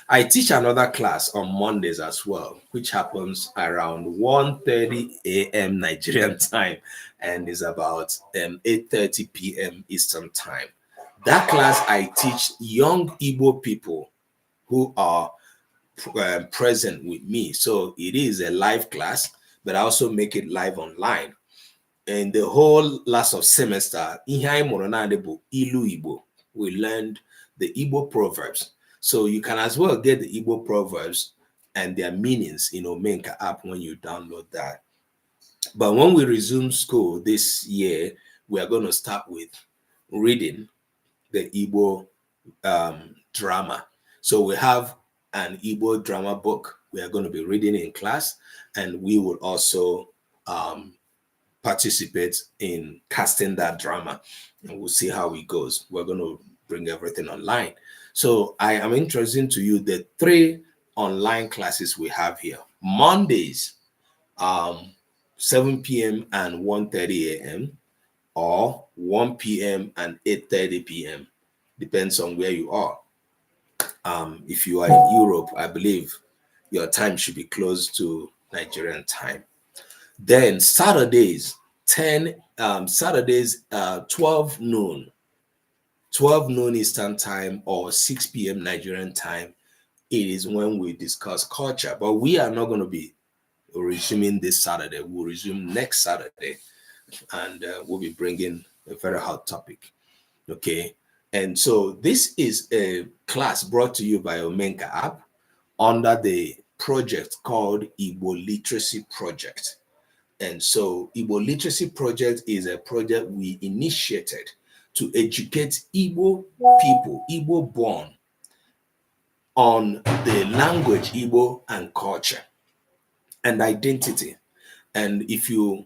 I teach another class on Mondays as well, which happens around 1:30 a.m. Nigerian time and is about 8:30 p.m. Eastern time. That class, I teach young Igbo people who are present with me. So it is a live class, but I also make it live online. And the whole last of semester, we learned the Igbo proverbs. So you can as well get the Igbo proverbs and their meanings in Omenka app when you download that. But when we resume school this year, we are going to start with reading the Igbo drama. So we have an Igbo drama book we are going to be reading in class, and we will also participate in casting that drama, and we'll see how it goes. We're going to bring everything online. So I am introducing to you the three online classes we have here. Mondays, 7 p.m. and 1:30 a.m. or 1 p.m. and 8:30 p.m. Depends on where you are. If you are in Europe, I believe your time should be close to Nigerian time. Then Saturdays, 12 noon, 12 noon Eastern time or 6 p.m. Nigerian time. It is when we discuss culture, but we are not going to be resuming this Saturday. We'll resume next Saturday, and we'll be bringing a very hot topic. Okay. And so this is a class brought to you by Omenka app under the project called Igbo Literacy Project. And so Igbo Literacy Project is a project we initiated to educate Igbo people, Igbo born, on the language Igbo and culture and identity. And if you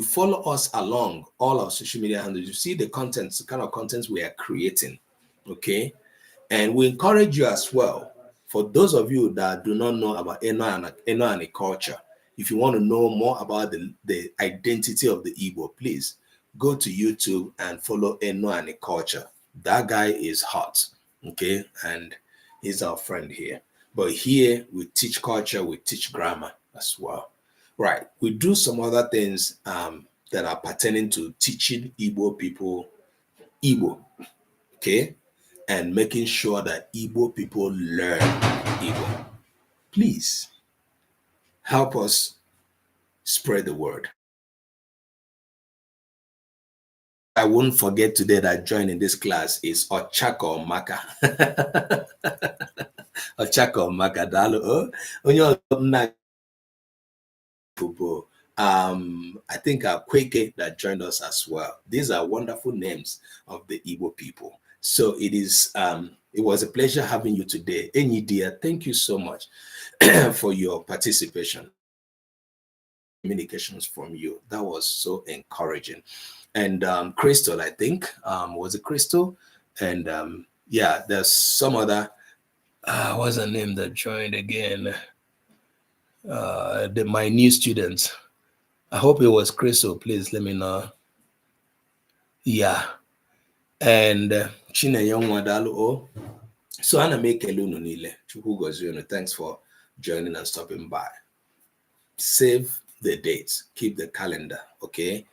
follow us along all our social media handles, you see the contents, the kind of contents we are creating. Okay. And we encourage you as well, for those of you that do not know about Eno and culture, if you want to know more about the identity of the Igbo, please go to YouTube and follow Eno and culture. That guy is hot. Okay. And he's our friend here. But here we teach culture, we teach grammar as well. Right. We do some other things that are pertaining to teaching Igbo people Igbo. Okay. And making sure that Igbo people learn Igbo. Please help us spread the word. I won't forget today that joining this class is Ochako Maka. Ochako Maka Dalo. I think Kweke that joined us as well. These are wonderful names of the Igbo people. So it was a pleasure having you today. Enyi dear, thank you so much for your participation. Communications from you. That was so encouraging. And Crystal, I think, was it Crystal? And yeah, there's some other, what's her name that joined again? My new students. I hope it was Crystal. Please let me know. Yeah. And Chineyong Wadalu. So Ana Mekelu Nile. Thanks for joining and stopping by. Save the dates, keep the calendar, okay?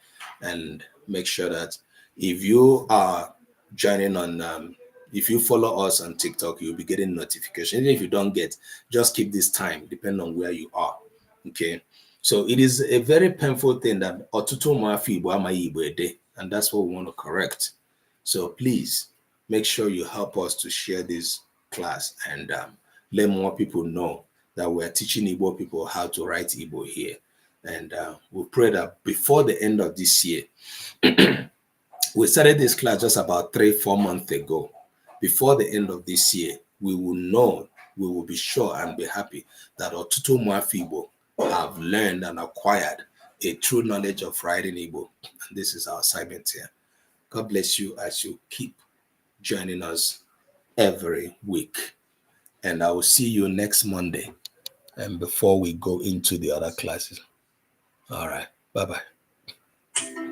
And make sure that if you are joining on, if you follow us on TikTok, you'll be getting notifications. Even if you don't get, just keep this time, depending on where you are, okay? So it is a very painful thing that Otutu Mafi Igbo day, and that's what we want to correct. So please make sure you help us to share this class and let more people know that we're teaching Igbo people how to write Igbo here. And we pray that before the end of this year, we started this class just about 3-4 months ago. Before the end of this year, we will know, we will be sure and be happy that Otutu Mafi Igbo have learned and acquired a true knowledge of writing Igbo. And this is our assignment here. God bless you as you keep joining us every week. And I will see you next Monday. And before we go into the other classes. All right. Bye-bye.